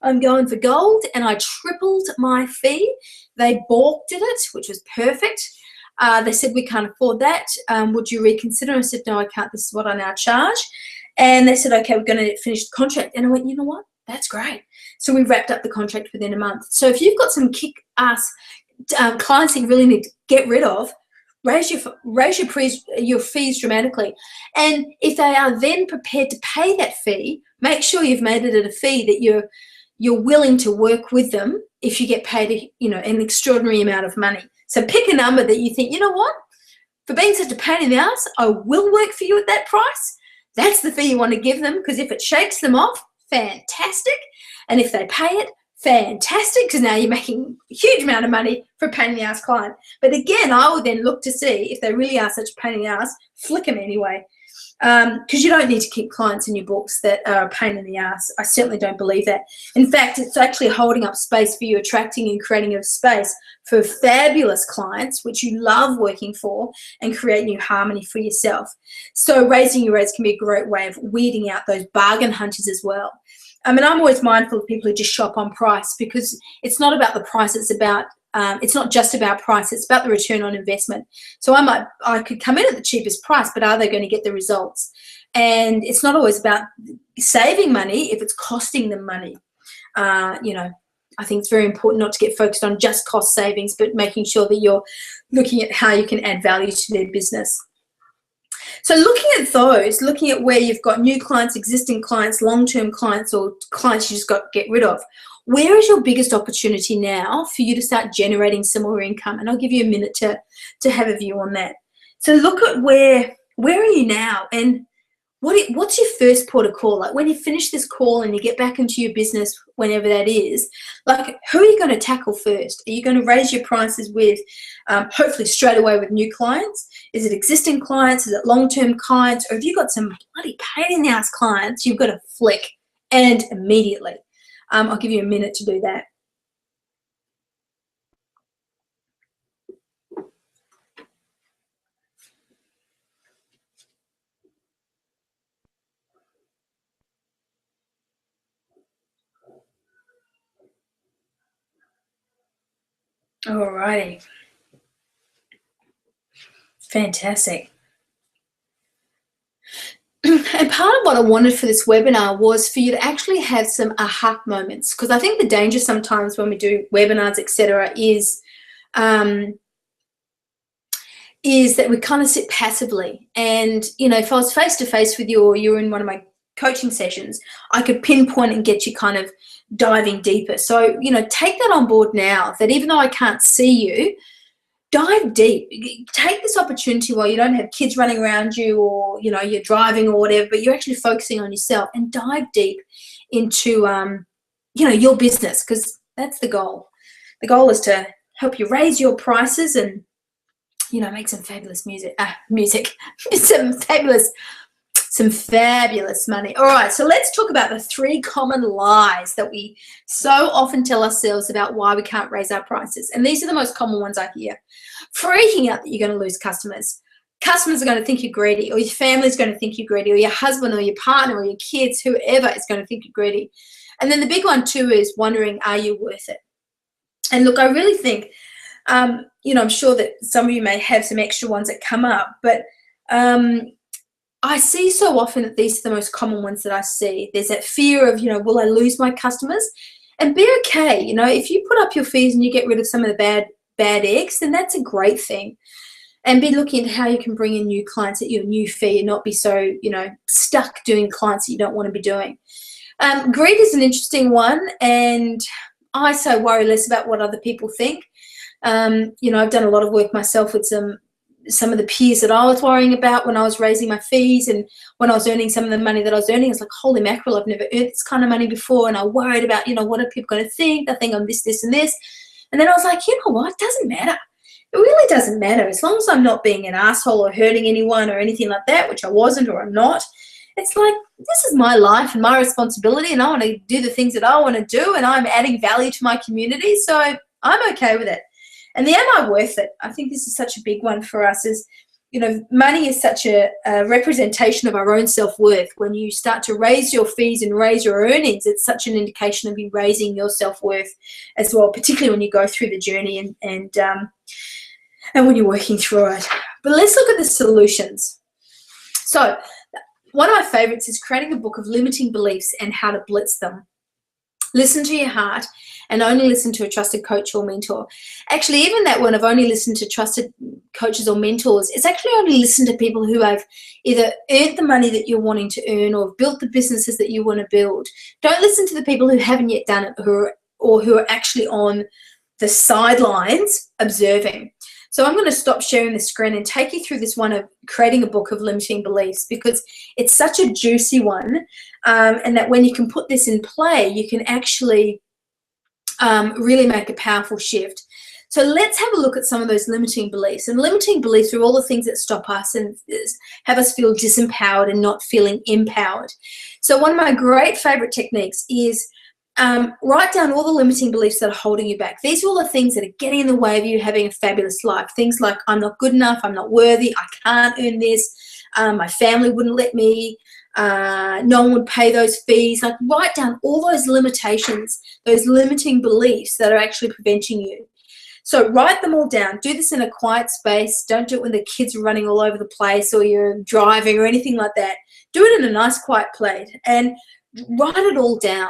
A: I'm going for gold, and I tripled my fee. They balked at it, which was perfect. They said, we can't afford that. Would you reconsider? I said, no, I can't. This is what I now charge. And they said, okay, we're going to finish the contract. And I went, you know what? That's great. So we wrapped up the contract within a month. So if you've got some kick-ass clients that you really need to get rid of, raise your fees dramatically. And if they are then prepared to pay that fee, make sure you've made it at a fee that you're willing to work with them if you get paid an extraordinary amount of money. So pick a number that you think, you know what, for being such a pain in the ass, I will work for you at that price. That's the fee you want to give them, because if it shakes them off, fantastic. And if they pay it, fantastic, because now you're making a huge amount of money for a pain in the ass client. But again, I will then look to see if they really are such a pain in the ass, flick them anyway. because you don't need to keep clients in your books that are a pain in the ass. I certainly don't believe that. In fact, it's actually holding up space for you, attracting and creating a space for fabulous clients, which you love working for, and create new harmony for yourself. So raising your rates can be a great way of weeding out those bargain hunters as well. I mean, I'm always mindful of people who just shop on price, because it's not about the price, it's about it's not just about price, it's about the return on investment. So I could come in at the cheapest price, but are they going to get the results? And it's not always about saving money if it's costing them money. You know, I think it's very important not to get focused on just cost savings, but making sure that you're looking at how you can add value to their business. So looking at where you've got new clients, existing clients, long-term clients, or clients you just got to get rid of, where is your biggest opportunity now for you to start generating some more income? And I'll give you a minute to have a view on that. So look at where are you now, and what's your first port of call? Like when you finish this call and you get back into your business, whenever that is, like who are you going to tackle first? Are you going to raise your prices with, hopefully straight away with new clients? Is it existing clients? Is it long-term clients? Or have you got some bloody pain in the ass clients you've got to flick, and immediately? I'll give you a minute to do that. Alrighty. Fantastic. And part of what I wanted for this webinar was for you to actually have some aha moments, because I think the danger sometimes when we do webinars, etc., is that we kind of sit passively. And, you know, if I was face to face with you, or you're in one of my coaching sessions, I could pinpoint and get you kind of diving deeper. So, you know, take that on board now, that even though I can't see you, dive deep. Take this opportunity while you don't have kids running around you, or, you know, you're driving or whatever, but you're actually focusing on yourself, and dive deep into, you know, your business, because that's the goal. The goal is to help you raise your prices and, you know, make some fabulous some fabulous money. All right, so let's talk about the 3 common lies that we so often tell ourselves about why we can't raise our prices. And these are the most common ones I hear. Freaking out that you're going to lose customers. Customers are going to think you're greedy, or your family's going to think you're greedy, or your husband or your partner or your kids, whoever is going to think you're greedy. And then the big one too is wondering, are you worth it? And look, I really think, you know, I'm sure that some of you may have some extra ones that come up, but I see so often that these are the most common ones that I see. There's that fear of, you know, will I lose my customers? And be okay. You know, if you put up your fees and you get rid of some of the bad eggs, then that's a great thing. And be looking at how you can bring in new clients at your new fee, and not be so, you know, stuck doing clients that you don't want to be doing. Greed is an interesting one, and I so worry less about what other people think. You know, I've done a lot of work myself with some of the peers that I was worrying about when I was raising my fees, and when I was earning some of the money that I was earning. It's like, holy mackerel, I've never earned this kind of money before, and I worried about, you know, what are people going to think? They think I'm this, this, and this. And then I was like, you know what? It doesn't matter. It really doesn't matter. As long as I'm not being an asshole or hurting anyone or anything like that, which I wasn't, or I'm not. It's like, this is my life and my responsibility, and I want to do the things that I want to do, and I'm adding value to my community, so I'm okay with it. And the am I worth it? I think this is such a big one for us. Is, you know, money is such a representation of our own self-worth. When you start to raise your fees and raise your earnings, it's such an indication of you raising your self-worth as well, particularly when you go through the journey and when you're working through it. But let's look at the solutions. So one of my favorites is creating a book of limiting beliefs and how to blitz them. Listen to your heart, and only listen to a trusted coach or mentor. Actually, even that one of only listen to trusted coaches or mentors, it's actually only listen to people who have either earned the money that you're wanting to earn, or have built the businesses that you want to build. Don't listen to the people who haven't yet done it, who are actually on the sidelines observing. So I'm going to stop sharing the screen and take you through this one of creating a book of limiting beliefs, because it's such a juicy one, and that when you can put this in play, you can actually really make a powerful shift. So let's have a look at some of those limiting beliefs. And limiting beliefs are all the things that stop us and have us feel disempowered and not feeling empowered. So one of my great favorite techniques is write down all the limiting beliefs that are holding you back. These are all the things that are getting in the way of you having a fabulous life. Things like, I'm not good enough, I'm not worthy, I can't earn this, my family wouldn't let me, no one would pay those fees. Like, write down all those limitations, those limiting beliefs that are actually preventing you. So write them all down. Do this in a quiet space. Don't do it when the kids are running all over the place or you're driving or anything like that. Do it in a nice quiet place and write it all down.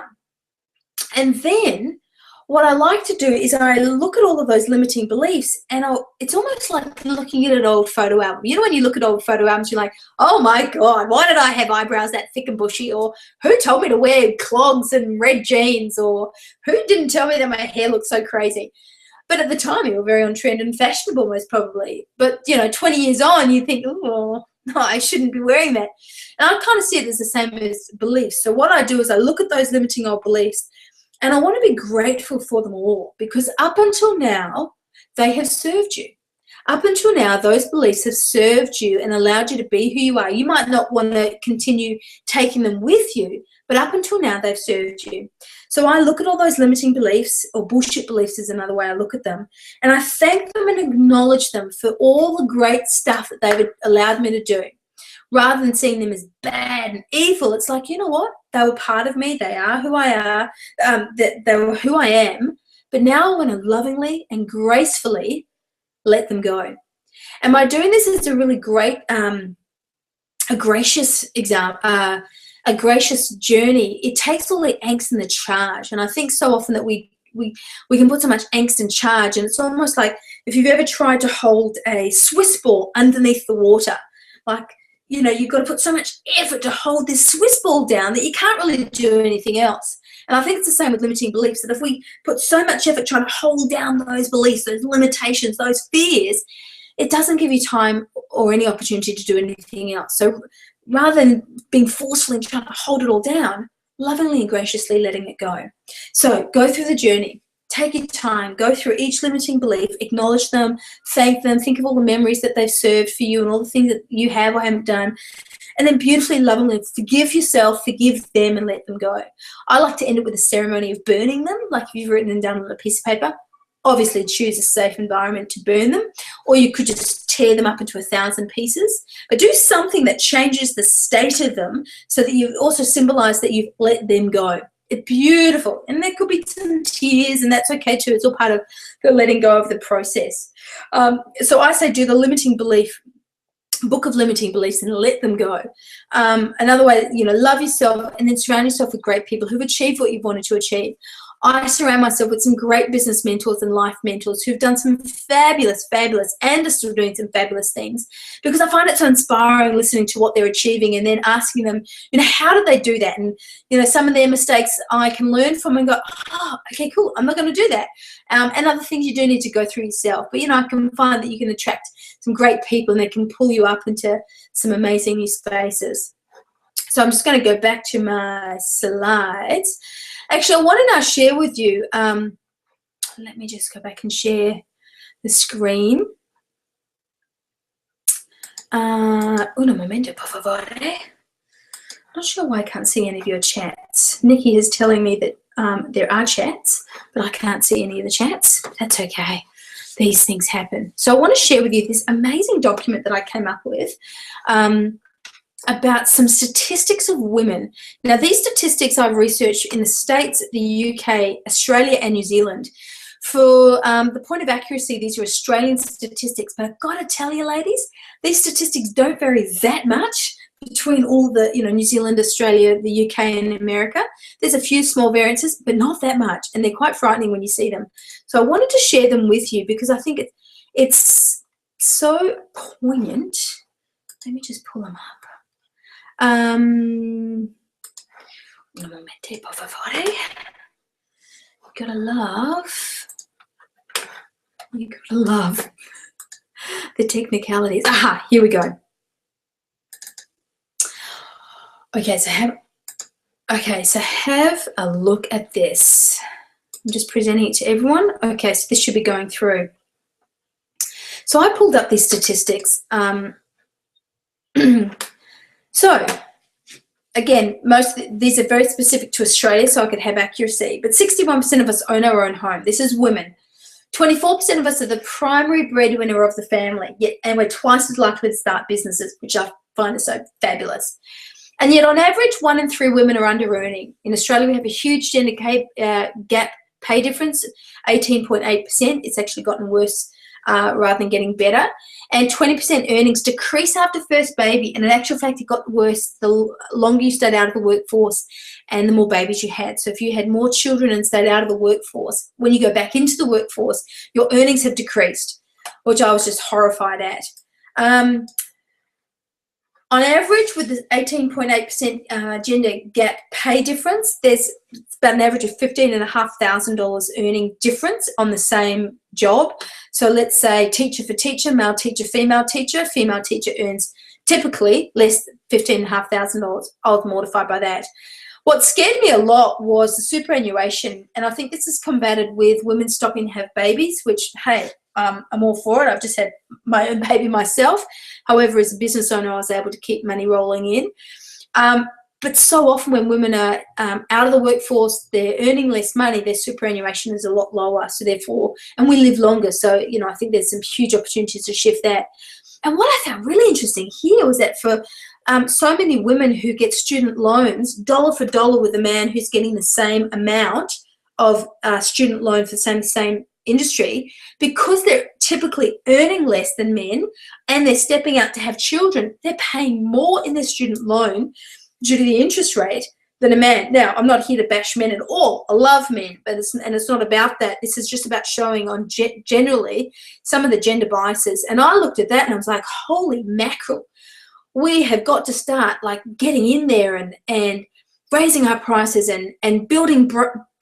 A: And then what I like to do is I look at all of those limiting beliefs, and it's almost like looking at an old photo album. You know, when you look at old photo albums, you're like, oh my God, why did I have eyebrows that thick and bushy? Or who told me to wear clogs and red jeans? Or who didn't tell me that my hair looked so crazy? But at the time, you were very on trend and fashionable, most probably. But, 20 years on, you think, oh, no, I shouldn't be wearing that. And I kind of see it as the same as beliefs. So what I do is I look at those limiting old beliefs, and I want to be grateful for them all, because up until now, they have served you. Up until now, those beliefs have served you and allowed you to be who you are. You might not want to continue taking them with you, but up until now, they've served you. So I look at all those limiting beliefs, or bullshit beliefs is another way I look at them, and I thank them and acknowledge them for all the great stuff that they've allowed me to do. Rather than seeing them as bad and evil, it's like, you know what? They were part of me. They are who I are. They were who I am. But now I want to lovingly and gracefully let them go. And by doing this, it's a really great, a gracious journey. It takes all the angst and the charge. And I think so often that we can put so much angst and charge, and it's almost like if you've ever tried to hold a Swiss ball underneath the water, like, you've got to put so much effort to hold this Swiss ball down that you can't really do anything else. And I think it's the same with limiting beliefs, that if we put so much effort trying to hold down those beliefs, those limitations, those fears, it doesn't give you time or any opportunity to do anything else. So rather than being forcefully trying to hold it all down, lovingly and graciously letting it go. So go through the journey. Take your time, go through each limiting belief, acknowledge them, thank them, think of all the memories that they've served for you and all the things that you have or haven't done, and then beautifully, lovingly forgive yourself, forgive them, and let them go. I like to end it with a ceremony of burning them, like if you've written them down on a piece of paper. Obviously, choose a safe environment to burn them, or you could just tear them up into 1,000 pieces, but do something that changes the state of them so that you also symbolize that you've let them go. It's beautiful, and there could be some tears, and that's okay too. It's all part of the letting go of the process. So I say do the limiting belief, book of limiting beliefs, and let them go. Another way, love yourself, and then surround yourself with great people who've achieved what you've wanted to achieve. I surround myself with some great business mentors and life mentors who've done some fabulous, and are still doing some fabulous things, because I find it so inspiring listening to what they're achieving and then asking them, how did they do that? And, some of their mistakes I can learn from and go, oh, okay, cool, I'm not going to do that. And other things you do need to go through yourself. But, I can find that you can attract some great people and they can pull you up into some amazing new spaces. So I'm just going to go back to my slides. Actually, I want to now share with you, let me just go back and share the screen. Un momento, por favor. Not sure why I can't see any of your chats. Nikki is telling me that there are chats, but I can't see any of the chats. That's okay. These things happen. So I want to share with you this amazing document that I came up with, about some statistics of women. Now, these statistics I've researched in the States, the UK, Australia, and New Zealand. For the point of accuracy, these are Australian statistics, but I've got to tell you, ladies, these statistics don't vary that much between all the, New Zealand, Australia, the UK, and America. There's a few small variances, but not that much, and they're quite frightening when you see them. So I wanted to share them with you because I think it's so poignant. Let me just pull them up. Un momento, por favore. You gotta love the technicalities. Aha, here we go. Okay, so have a look at this. I'm just presenting it to everyone. Okay, so this should be going through. So I pulled up these statistics. So again, these are very specific to Australia, so I could have accuracy. But 61% of us own our own home. This is women. 24% of us are the primary breadwinner of the family, and we're twice as likely to start businesses, which I find is so fabulous. And yet, on average, 1 in 3 women are under-earning. In Australia, we have a huge gender gap pay difference, 18.8%. It's actually gotten worse rather than getting better. And 20% earnings decrease after first baby. And in actual fact, it got worse the longer you stayed out of the workforce and the more babies you had. So if you had more children and stayed out of the workforce, when you go back into the workforce, your earnings have decreased, which I was just horrified at. On average, with the 18.8% gender gap pay difference, there's about an average of $15,500 earning difference on the same job. So let's say teacher for teacher, male teacher, female teacher earns typically less than $15,500. I was mortified by that. What scared me a lot was the superannuation, and I think this is combated with women stopping to have babies, which, hey, I'm all for it. I've just had my own baby myself. However, as a business owner, I was able to keep money rolling in. But so often when women are out of the workforce, they're earning less money, their superannuation is a lot lower. So therefore, and we live longer. So, you know, I think there's some huge opportunities to shift that. And what I found really interesting here was that for so many women who get student loans, dollar for dollar with a man who's getting the same amount of student loan for the same industry, because they're typically earning less than men and they're stepping out to have children, they're paying more in their student loan due to the interest rate than a man. Now, I'm not here to bash men at all. I love men, but it's not about that. This is just about showing on generally some of the gender biases. And I looked at that and I was like, holy mackerel. We have got to start like getting in there and raising our prices and building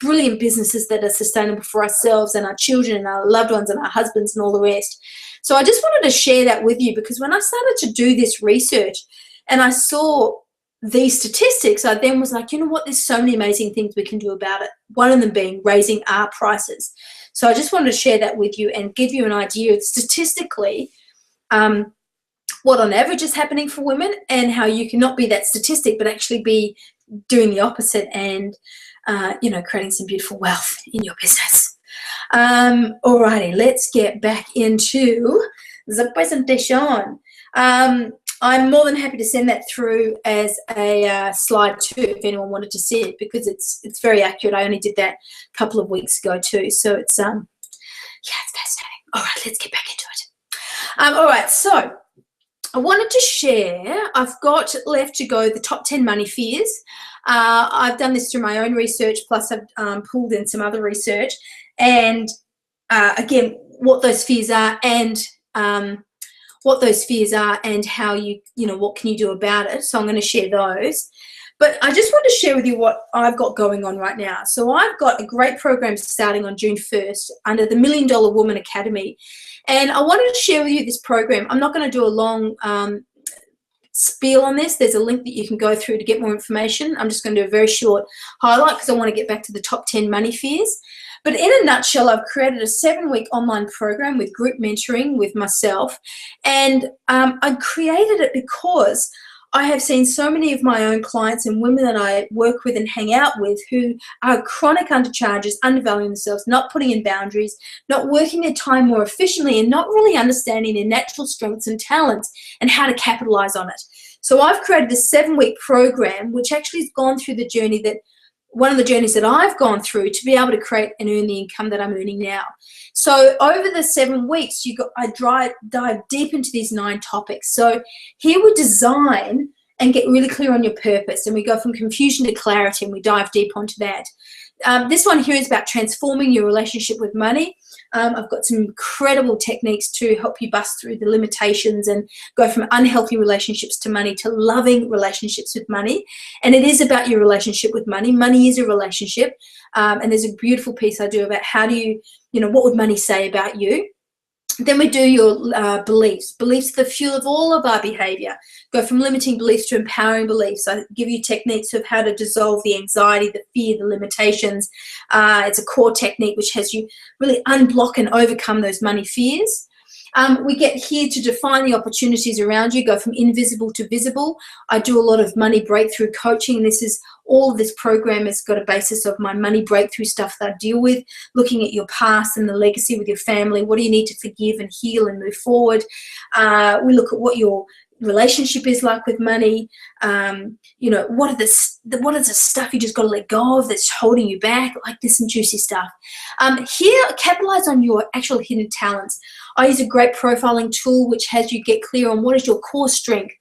A: brilliant businesses that are sustainable for ourselves and our children and our loved ones and our husbands and all the rest. So I just wanted to share that with you, because when I started to do this research and I saw these statistics, I then was like, you know what, there's so many amazing things we can do about it. One of them being raising our prices. So I just wanted to share that with you and give you an idea of statistically what on average is happening for women and how you cannot be that statistic but actually be doing the opposite and, you know, creating some beautiful wealth in your business. Alrighty, let's get back into the presentation. I'm more than happy to send that through as a slide too, if anyone wanted to see it, because it's very accurate. I only did that a couple of weeks ago too, so it's yeah, it's fascinating. All right, let's get back into it. All right, so I wanted to share, I've got left to go the top 10 money fears. I've done this through my own research, plus I've pulled in some other research, and again, what those fears are and how you know, what can you do about it. So I'm going to share those. But I just want to share with you what I've got going on right now. So I've got a great program starting on June 1st under the $1 Million Woman Academy. And I wanted to share with you this program. I'm not going to do a long spiel on this. There's a link that you can go through to get more information. I'm just going to do a very short highlight because I want to get back to the top 10 money fears. But in a nutshell, I've created a 7-week online program with group mentoring with myself. And I created it because I have seen so many of my own clients and women that I work with and hang out with who are chronic undercharges, undervaluing themselves, not putting in boundaries, not working their time more efficiently, and not really understanding their natural strengths and talents and how to capitalize on it. So I've created a 7-week program which actually has gone through the journey that one of the journeys that I've gone through to be able to create and earn the income that I'm earning now. So over the 7 weeks, I dive deep into these 9 topics. So here we design and get really clear on your purpose, and we go from confusion to clarity, and we dive deep onto that. This one here is about transforming your relationship with money. I've got some incredible techniques to help you bust through the limitations and go from unhealthy relationships to money to loving relationships with money. And it is about your relationship with money. Money is a relationship. And there's a beautiful piece I do about how do you know, what would money say about you? Then we do your beliefs. Beliefs are the fuel of all of our behavior. Go from limiting beliefs to empowering beliefs. I give you techniques of how to dissolve the anxiety, the fear, the limitations. It's a core technique which has you really unblock and overcome those money fears. We get here to define the opportunities around you, go from invisible to visible. I do a lot of money breakthrough coaching. All of this program has got a basis of my money breakthrough stuff that I deal with, looking at your past and the legacy with your family. What do you need to forgive and heal and move forward? We look at what your relationship is like with money. What is the stuff you just got to let go of that's holding you back, like this and juicy stuff. Here, capitalize on your actual hidden talents. I use a great profiling tool which has you get clear on what is your core strength.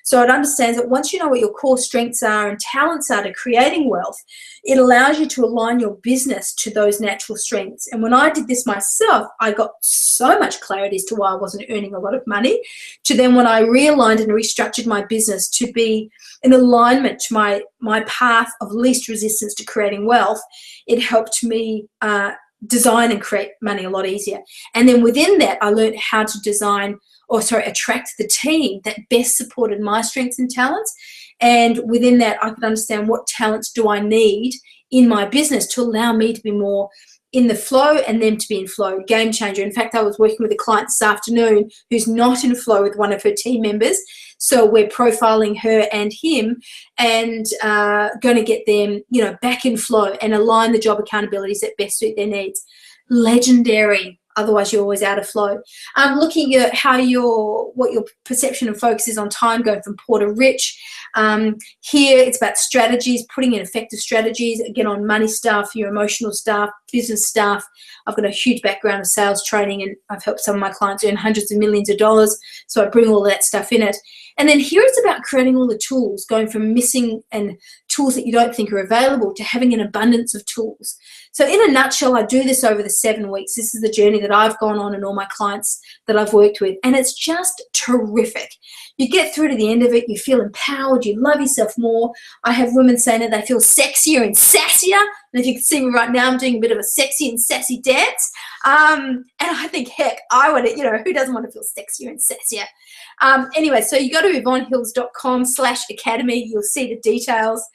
A: So it understands that once you know what your core strengths are and talents are to creating wealth, it allows you to align your business to those natural strengths. And when I did this myself, I got so much clarity as to why I wasn't earning a lot of money, to then when I realigned and restructured my business to be in alignment to my path of least resistance to creating wealth, it helped me design and create money a lot easier. And then within that, I learned how to attract the team that best supported my strengths and talents. And within that, I could understand what talents do I need in my business to allow me to be more in the flow and them to be in flow. Game changer. In fact, I was working with a client this afternoon who's not in flow with one of her team members. So we're profiling her and him and going to get them, back in flow and align the job accountabilities that best suit their needs. Legendary. Otherwise, you're always out of flow. Looking at what your perception and focus is on time, going from poor to rich. Here, it's about strategies, putting in effective strategies, again, on money stuff, your emotional stuff, business stuff. I've got a huge background of sales training, and I've helped some of my clients earn hundreds of millions of dollars, so I bring all of that stuff in it. And then here it's about creating all the tools, going from missing and tools that you don't think are available to having an abundance of tools. So in a nutshell, I do this over the 7 weeks. This is the journey that I've gone on and all my clients that I've worked with, and it's just terrific. You get through to the end of it, you feel empowered, you love yourself more. I have women saying that they feel sexier and sassier. And if you can see me right now, I'm doing a bit of a sexy and sassy dance. And I think, heck, I want to, who doesn't want to feel sexier and sassier? Anyway, so you go to yvonnehills.com/academy. You'll see the details.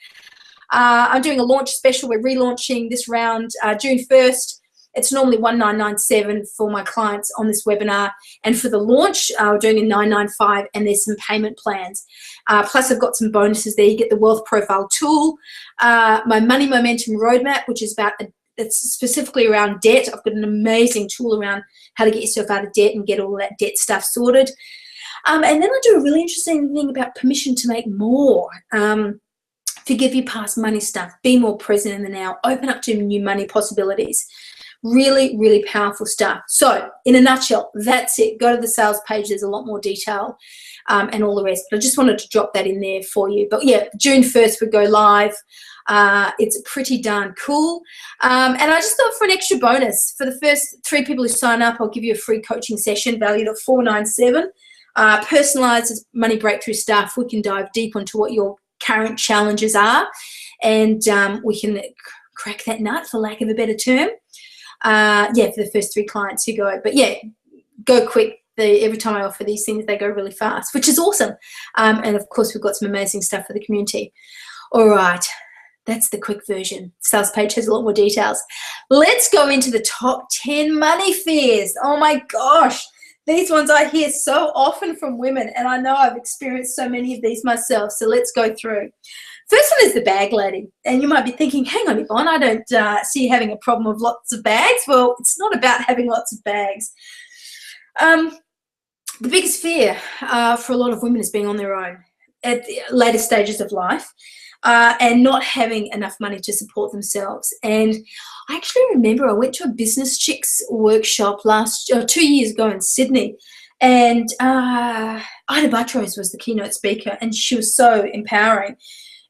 A: I'm doing a launch special. We're relaunching this round June 1st. It's normally $1997 for my clients on this webinar. And for the launch, we're doing a $995, and there's some payment plans. Plus, I've got some bonuses there. You get the Wealth Profile tool, my Money Momentum Roadmap, which is it's specifically around debt. I've got an amazing tool around how to get yourself out of debt and get all that debt stuff sorted. And then I do a really interesting thing about permission to make more. Forgive your past money stuff. Be more present in the now. Open up to new money possibilities. Really, really powerful stuff. So in a nutshell, that's it. Go to the sales page. There's a lot more detail and all the rest. But I just wanted to drop that in there for you. But yeah, June 1st we go live. It's pretty darn cool. And I just thought for an extra bonus, for the first 3 people who sign up, I'll give you a free coaching session valued at $497. Personalized money breakthrough stuff. We can dive deep into what your current challenges are, and we can crack that nut, for lack of a better term. For the first 3 clients who go. But yeah, go quick. Every time I offer these things, they go really fast, which is awesome. And of course, we've got some amazing stuff for the community. All right, that's the quick version. Sales page has a lot more details. Let's go into the top 10 money fears. Oh my gosh. These ones I hear so often from women, and I know I've experienced so many of these myself, so let's go through. First one is the bag lady, and you might be thinking, hang on, Yvonne, I don't see you having a problem with lots of bags. Well, it's not about having lots of bags. The biggest fear for a lot of women is being on their own at the later stages of life and not having enough money to support themselves. And I actually remember I went to a Business Chicks workshop 2 years ago in Sydney, and Ida Buttrose was the keynote speaker, and she was so empowering.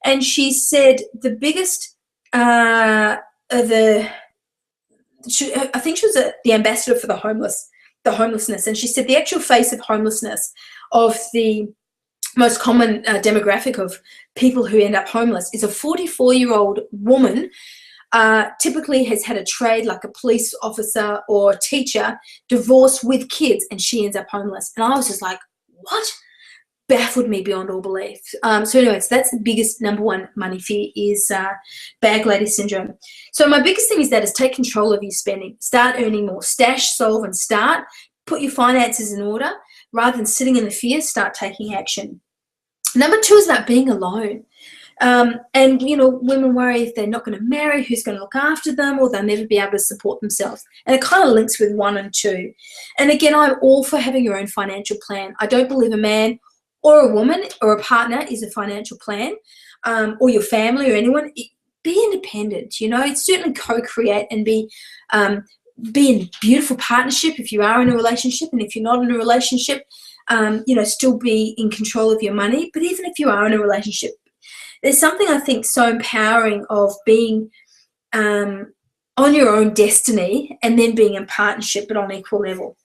A: And she said the biggest, I think she was the ambassador for the homelessness, and she said the actual face of homelessness, of the most common demographic of people who end up homeless, is a 44-year-old woman typically has had a trade like a police officer or a teacher, divorced with kids, and she ends up homeless. And I was just like, what? Baffled me beyond all belief. So anyways, that's the biggest number one money fear is bag lady syndrome. So my biggest thing is take control of your spending. Start earning more. Stash, solve, and start. Put your finances in order. Rather than sitting in the fear, start taking action. Number two is about being alone. And, you know, women worry if they're not going to marry, who's going to look after them, or they'll never be able to support themselves. And it kind of links with 1 and 2. And again, I'm all for having your own financial plan. I don't believe a man or a woman or a partner is a financial plan, or your family or anyone. Be independent, you know. It's certainly co-create and be in beautiful partnership if you are in a relationship, and if you're not in a relationship, you know, still be in control of your money. But even if you are in a relationship, there's something I think so empowering of being on your own destiny and then being in partnership but on equal level.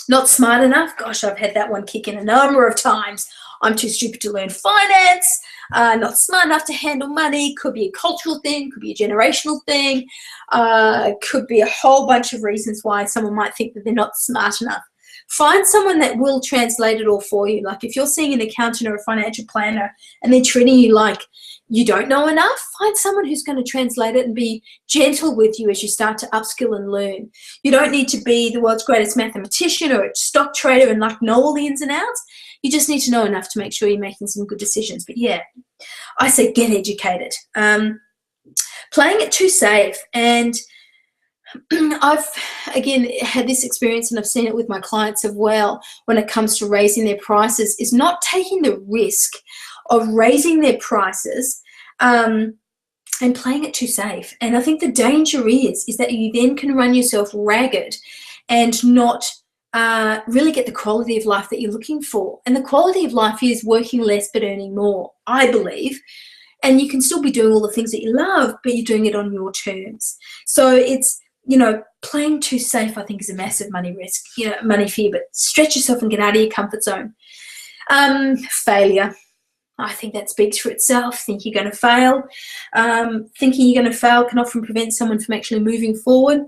A: Not smart enough? Gosh, I've had that one kick in a number of times. I'm too stupid to learn finance. Not smart enough to handle money. Could be a cultural thing. Could be a generational thing. Could be a whole bunch of reasons why someone might think that they're not smart enough. Find someone that will translate it all for you. Like if you're seeing an accountant or a financial planner and they're treating you like you don't know enough, find someone who's going to translate it and be gentle with you as you start to upskill and learn. You don't need to be the world's greatest mathematician or a stock trader and like know all the ins and outs. You just need to know enough to make sure you're making some good decisions. But yeah, I say get educated. Playing it too safe. And I've, again, had this experience, and I've seen it with my clients as well when it comes to raising their prices, is not taking the risk of raising their prices and playing it too safe. And I think the danger is that you then can run yourself ragged and not really get the quality of life that you're looking for. And the quality of life is working less but earning more, I believe. And you can still be doing all the things that you love, but you're doing it on your terms. So it's, you know, playing too safe, I think, is a massive money risk, you know, money fear, but stretch yourself and get out of your comfort zone. Failure. I think that speaks for itself. Think you're going to fail. Thinking you're going to fail can often prevent someone from actually moving forward.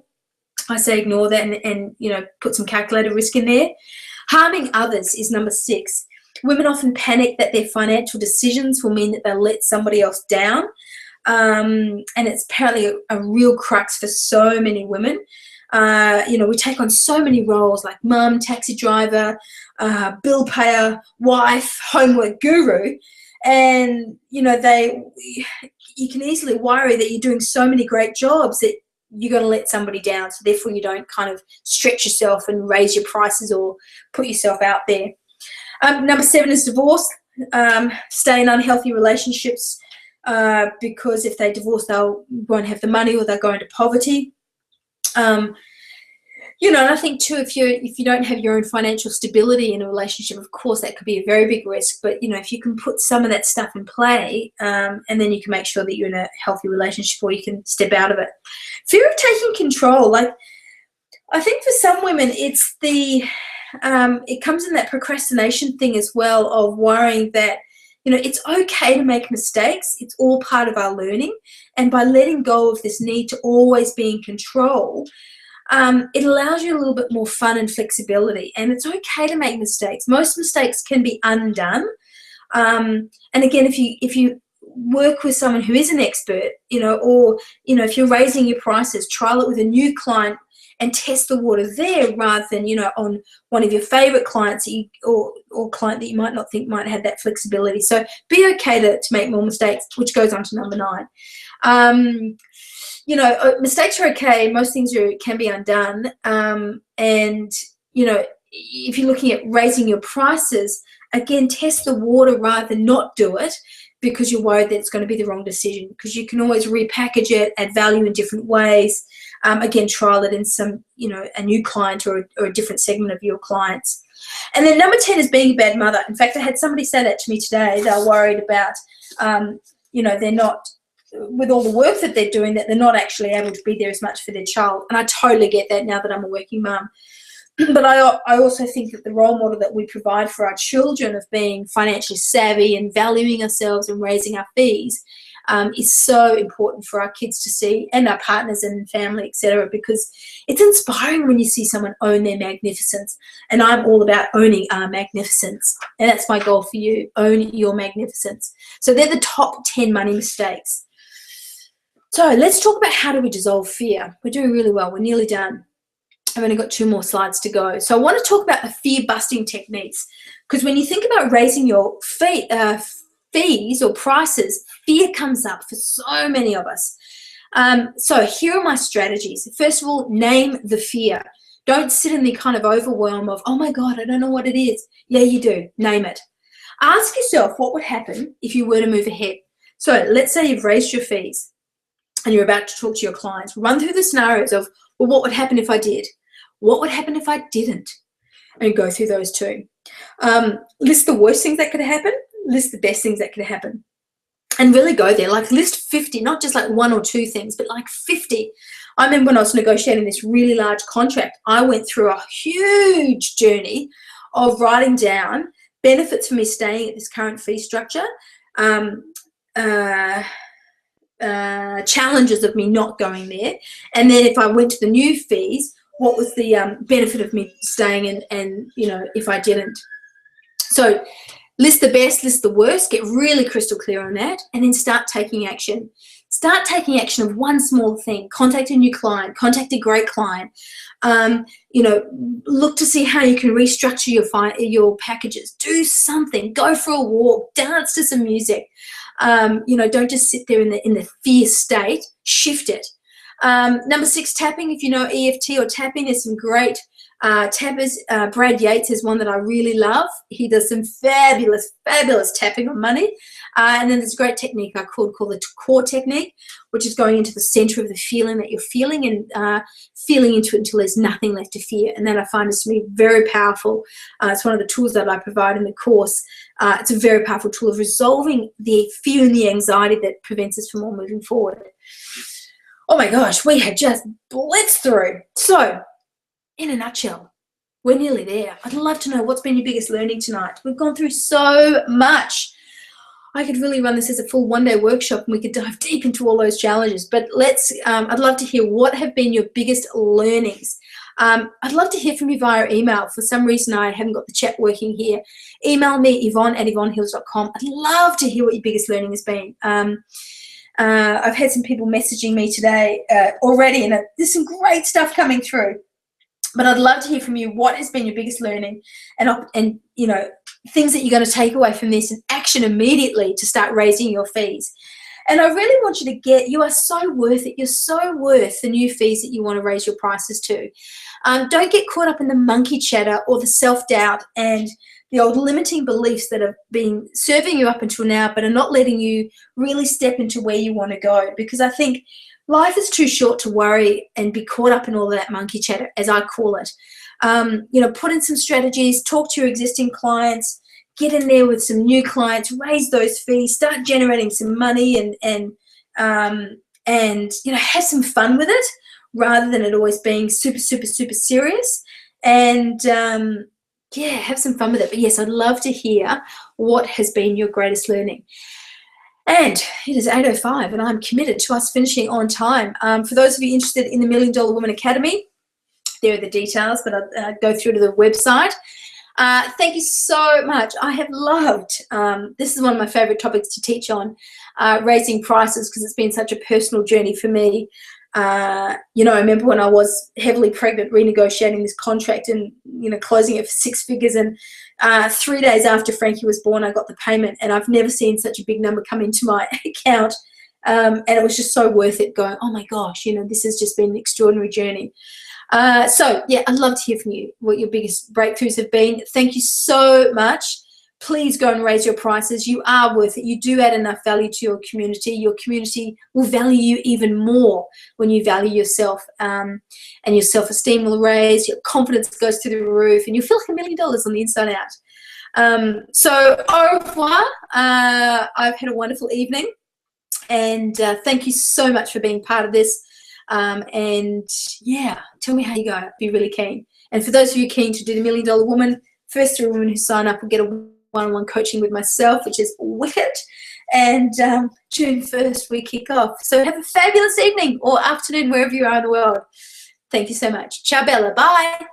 A: I say ignore that and you know, put some calculated risk in there. Harming others is number 6. Women often panic that their financial decisions will mean that they'll let somebody else down. And it's apparently a real crux for so many women. You know, we take on so many roles like mum, taxi driver, bill payer, wife, homework guru. And, you know, you can easily worry that you're doing so many great jobs that you're going to let somebody down. So therefore you don't kind of stretch yourself and raise your prices or put yourself out there. Number 7 is divorce. Stay in unhealthy relationships because if they divorce, they won't have the money or they'll go into poverty. You know, and I think too, if you don't have your own financial stability in a relationship, of course, that could be a very big risk. But, you know, if you can put some of that stuff in play and then you can make sure that you're in a healthy relationship or you can step out of it. Fear of taking control. Like, I think for some women, it's it comes in that procrastination thing as well, of worrying that, you know, it's okay to make mistakes. It's all part of our learning. And by letting go of this need to always be in control, it allows you a little bit more fun and flexibility. And it's okay to make mistakes. Most mistakes can be undone. And again, if you work with someone who is an expert, you know, or, you know, if you're raising your prices, trial it with a new client and test the water there rather than, you know, on one of your favorite clients or client that you might not think might have that flexibility. So be okay to make more mistakes, which goes on to number 9. You know, mistakes are okay. Most things can be undone. And, you know, if you're looking at raising your prices, again, test the water rather than not do it because you're worried that it's going to be the wrong decision, because you can always repackage it, add value in different ways. Again, trial it in some, you know, a new client or a different segment of your clients. And then number 10 is being a bad mother. In fact, I had somebody say that to me today. They're worried about, you know, they're not, with all the work that they're doing, that they're not actually able to be there as much for their child. And I totally get that now that I'm a working mum. But I also think that the role model that we provide for our children of being financially savvy and valuing ourselves and raising our fees is so important for our kids to see, and our partners and family, etc., because it's inspiring when you see someone own their magnificence. And I'm all about owning our magnificence, and that's my goal for you: own your magnificence. So they're the top 10 money mistakes. So let's talk about how do we dissolve fear. We're doing really well. We're nearly done. I've only got 2 more slides to go. So I want to talk about the fear-busting techniques, because when you think about raising your fees or prices, fear comes up for so many of us. So here are my strategies. First of all, name the fear. Don't sit in the kind of overwhelm of, oh my God, I don't know what it is. Yeah, you do. Name it. Ask yourself what would happen if you were to move ahead. So let's say you've raised your fees and you're about to talk to your clients. Run through the scenarios of, well, what would happen if I did? What would happen if I didn't? And go through those too. List the worst things that could happen. List the best things that could happen. And really go there. Like list 50, not just like 1 or 2 things, but like 50. I remember when I was negotiating this really large contract, I went through a huge journey of writing down benefits for me staying at this current fee structure, challenges of me not going there, and then if I went to the new fees, what was the benefit of me staying, and you know, if I didn't. So list the best, list the worst, get really crystal clear on that, and then start taking action. Start taking action of one small thing. Contact a new client, contact a great client. You know, look to see how you can restructure your packages. Do something. Go for a walk. Dance to some music. You know, don't just sit there in the fear state. Shift it. Number 6, tapping. If you know EFT or tapping, there's some great tappers. Brad Yates is one that I really love. He does some fabulous tapping on money. And then there's a great technique I call the core technique, which is going into the center of the feeling that you're feeling and feeling into it until there's nothing left to fear. And that I find is to be very powerful. It's one of the tools that I provide in the course. It's a very powerful tool of resolving the fear and the anxiety that prevents us from all moving forward. Oh my gosh, we have just blitzed through. So, in a nutshell, we're nearly there. I'd love to know what's been your biggest learning tonight. We've gone through so much. I could really run this as a full 1-day workshop and we could dive deep into all those challenges. But I'd love to hear what have been your biggest learnings. I'd love to hear from you via email. For some reason, I haven't got the chat working here. Email me, yvonne@yvonnehills.com. I'd love to hear what your biggest learning has been. I've had some people messaging me today already, and there's some great stuff coming through. But I'd love to hear from you what has been your biggest learning, and you know, things that you're going to take away from this and action immediately to start raising your fees. And I really want you to you are so worth it. You're so worth the new fees that you want to raise your prices to. Don't get caught up in the monkey chatter or the self-doubt and the old limiting beliefs that have been serving you up until now but are not letting you really step into where you want to go. Because I think life is too short to worry and be caught up in all of that monkey chatter, as I call it. You know, put in some strategies, talk to your existing clients, get in there with some new clients, raise those fees, start generating some money, and you know, have some fun with it rather than it always being super serious. And yeah, have some fun with it. But yes, I'd love to hear what has been your greatest learning. And it is 8:05 and I'm committed to us finishing on time. For those of you interested in the $1 Million Woman Academy, there are the details, but I'll go through to the website. Thank you so much. I have loved, this is one of my favorite topics to teach on, raising prices, because it's been such a personal journey for me. You know, I remember when I was heavily pregnant, renegotiating this contract and, you know, closing it for 6 figures. And 3 days after Frankie was born, I got the payment, and I've never seen such a big number come into my account. And it was just so worth it, going, oh my gosh, you know, this has just been an extraordinary journey. So yeah, I'd love to hear from you what your biggest breakthroughs have been. Thank you so much. Please go and raise your prices. You are worth it. You do add enough value to your community. Your community will value you even more when you value yourself, and your self-esteem will raise, your confidence goes through the roof, and you'll feel like $1 million on the inside out. So au revoir. I've had a wonderful evening, and thank you so much for being part of this. And yeah, tell me how you go. I'd be really keen. And for those of you keen to do the $1 Million Woman, first 3 women who sign up will get a one-on-one coaching with myself, which is wicked. And June 1st, we kick off. So have a fabulous evening or afternoon, wherever you are in the world. Thank you so much. Ciao, Bella. Bye.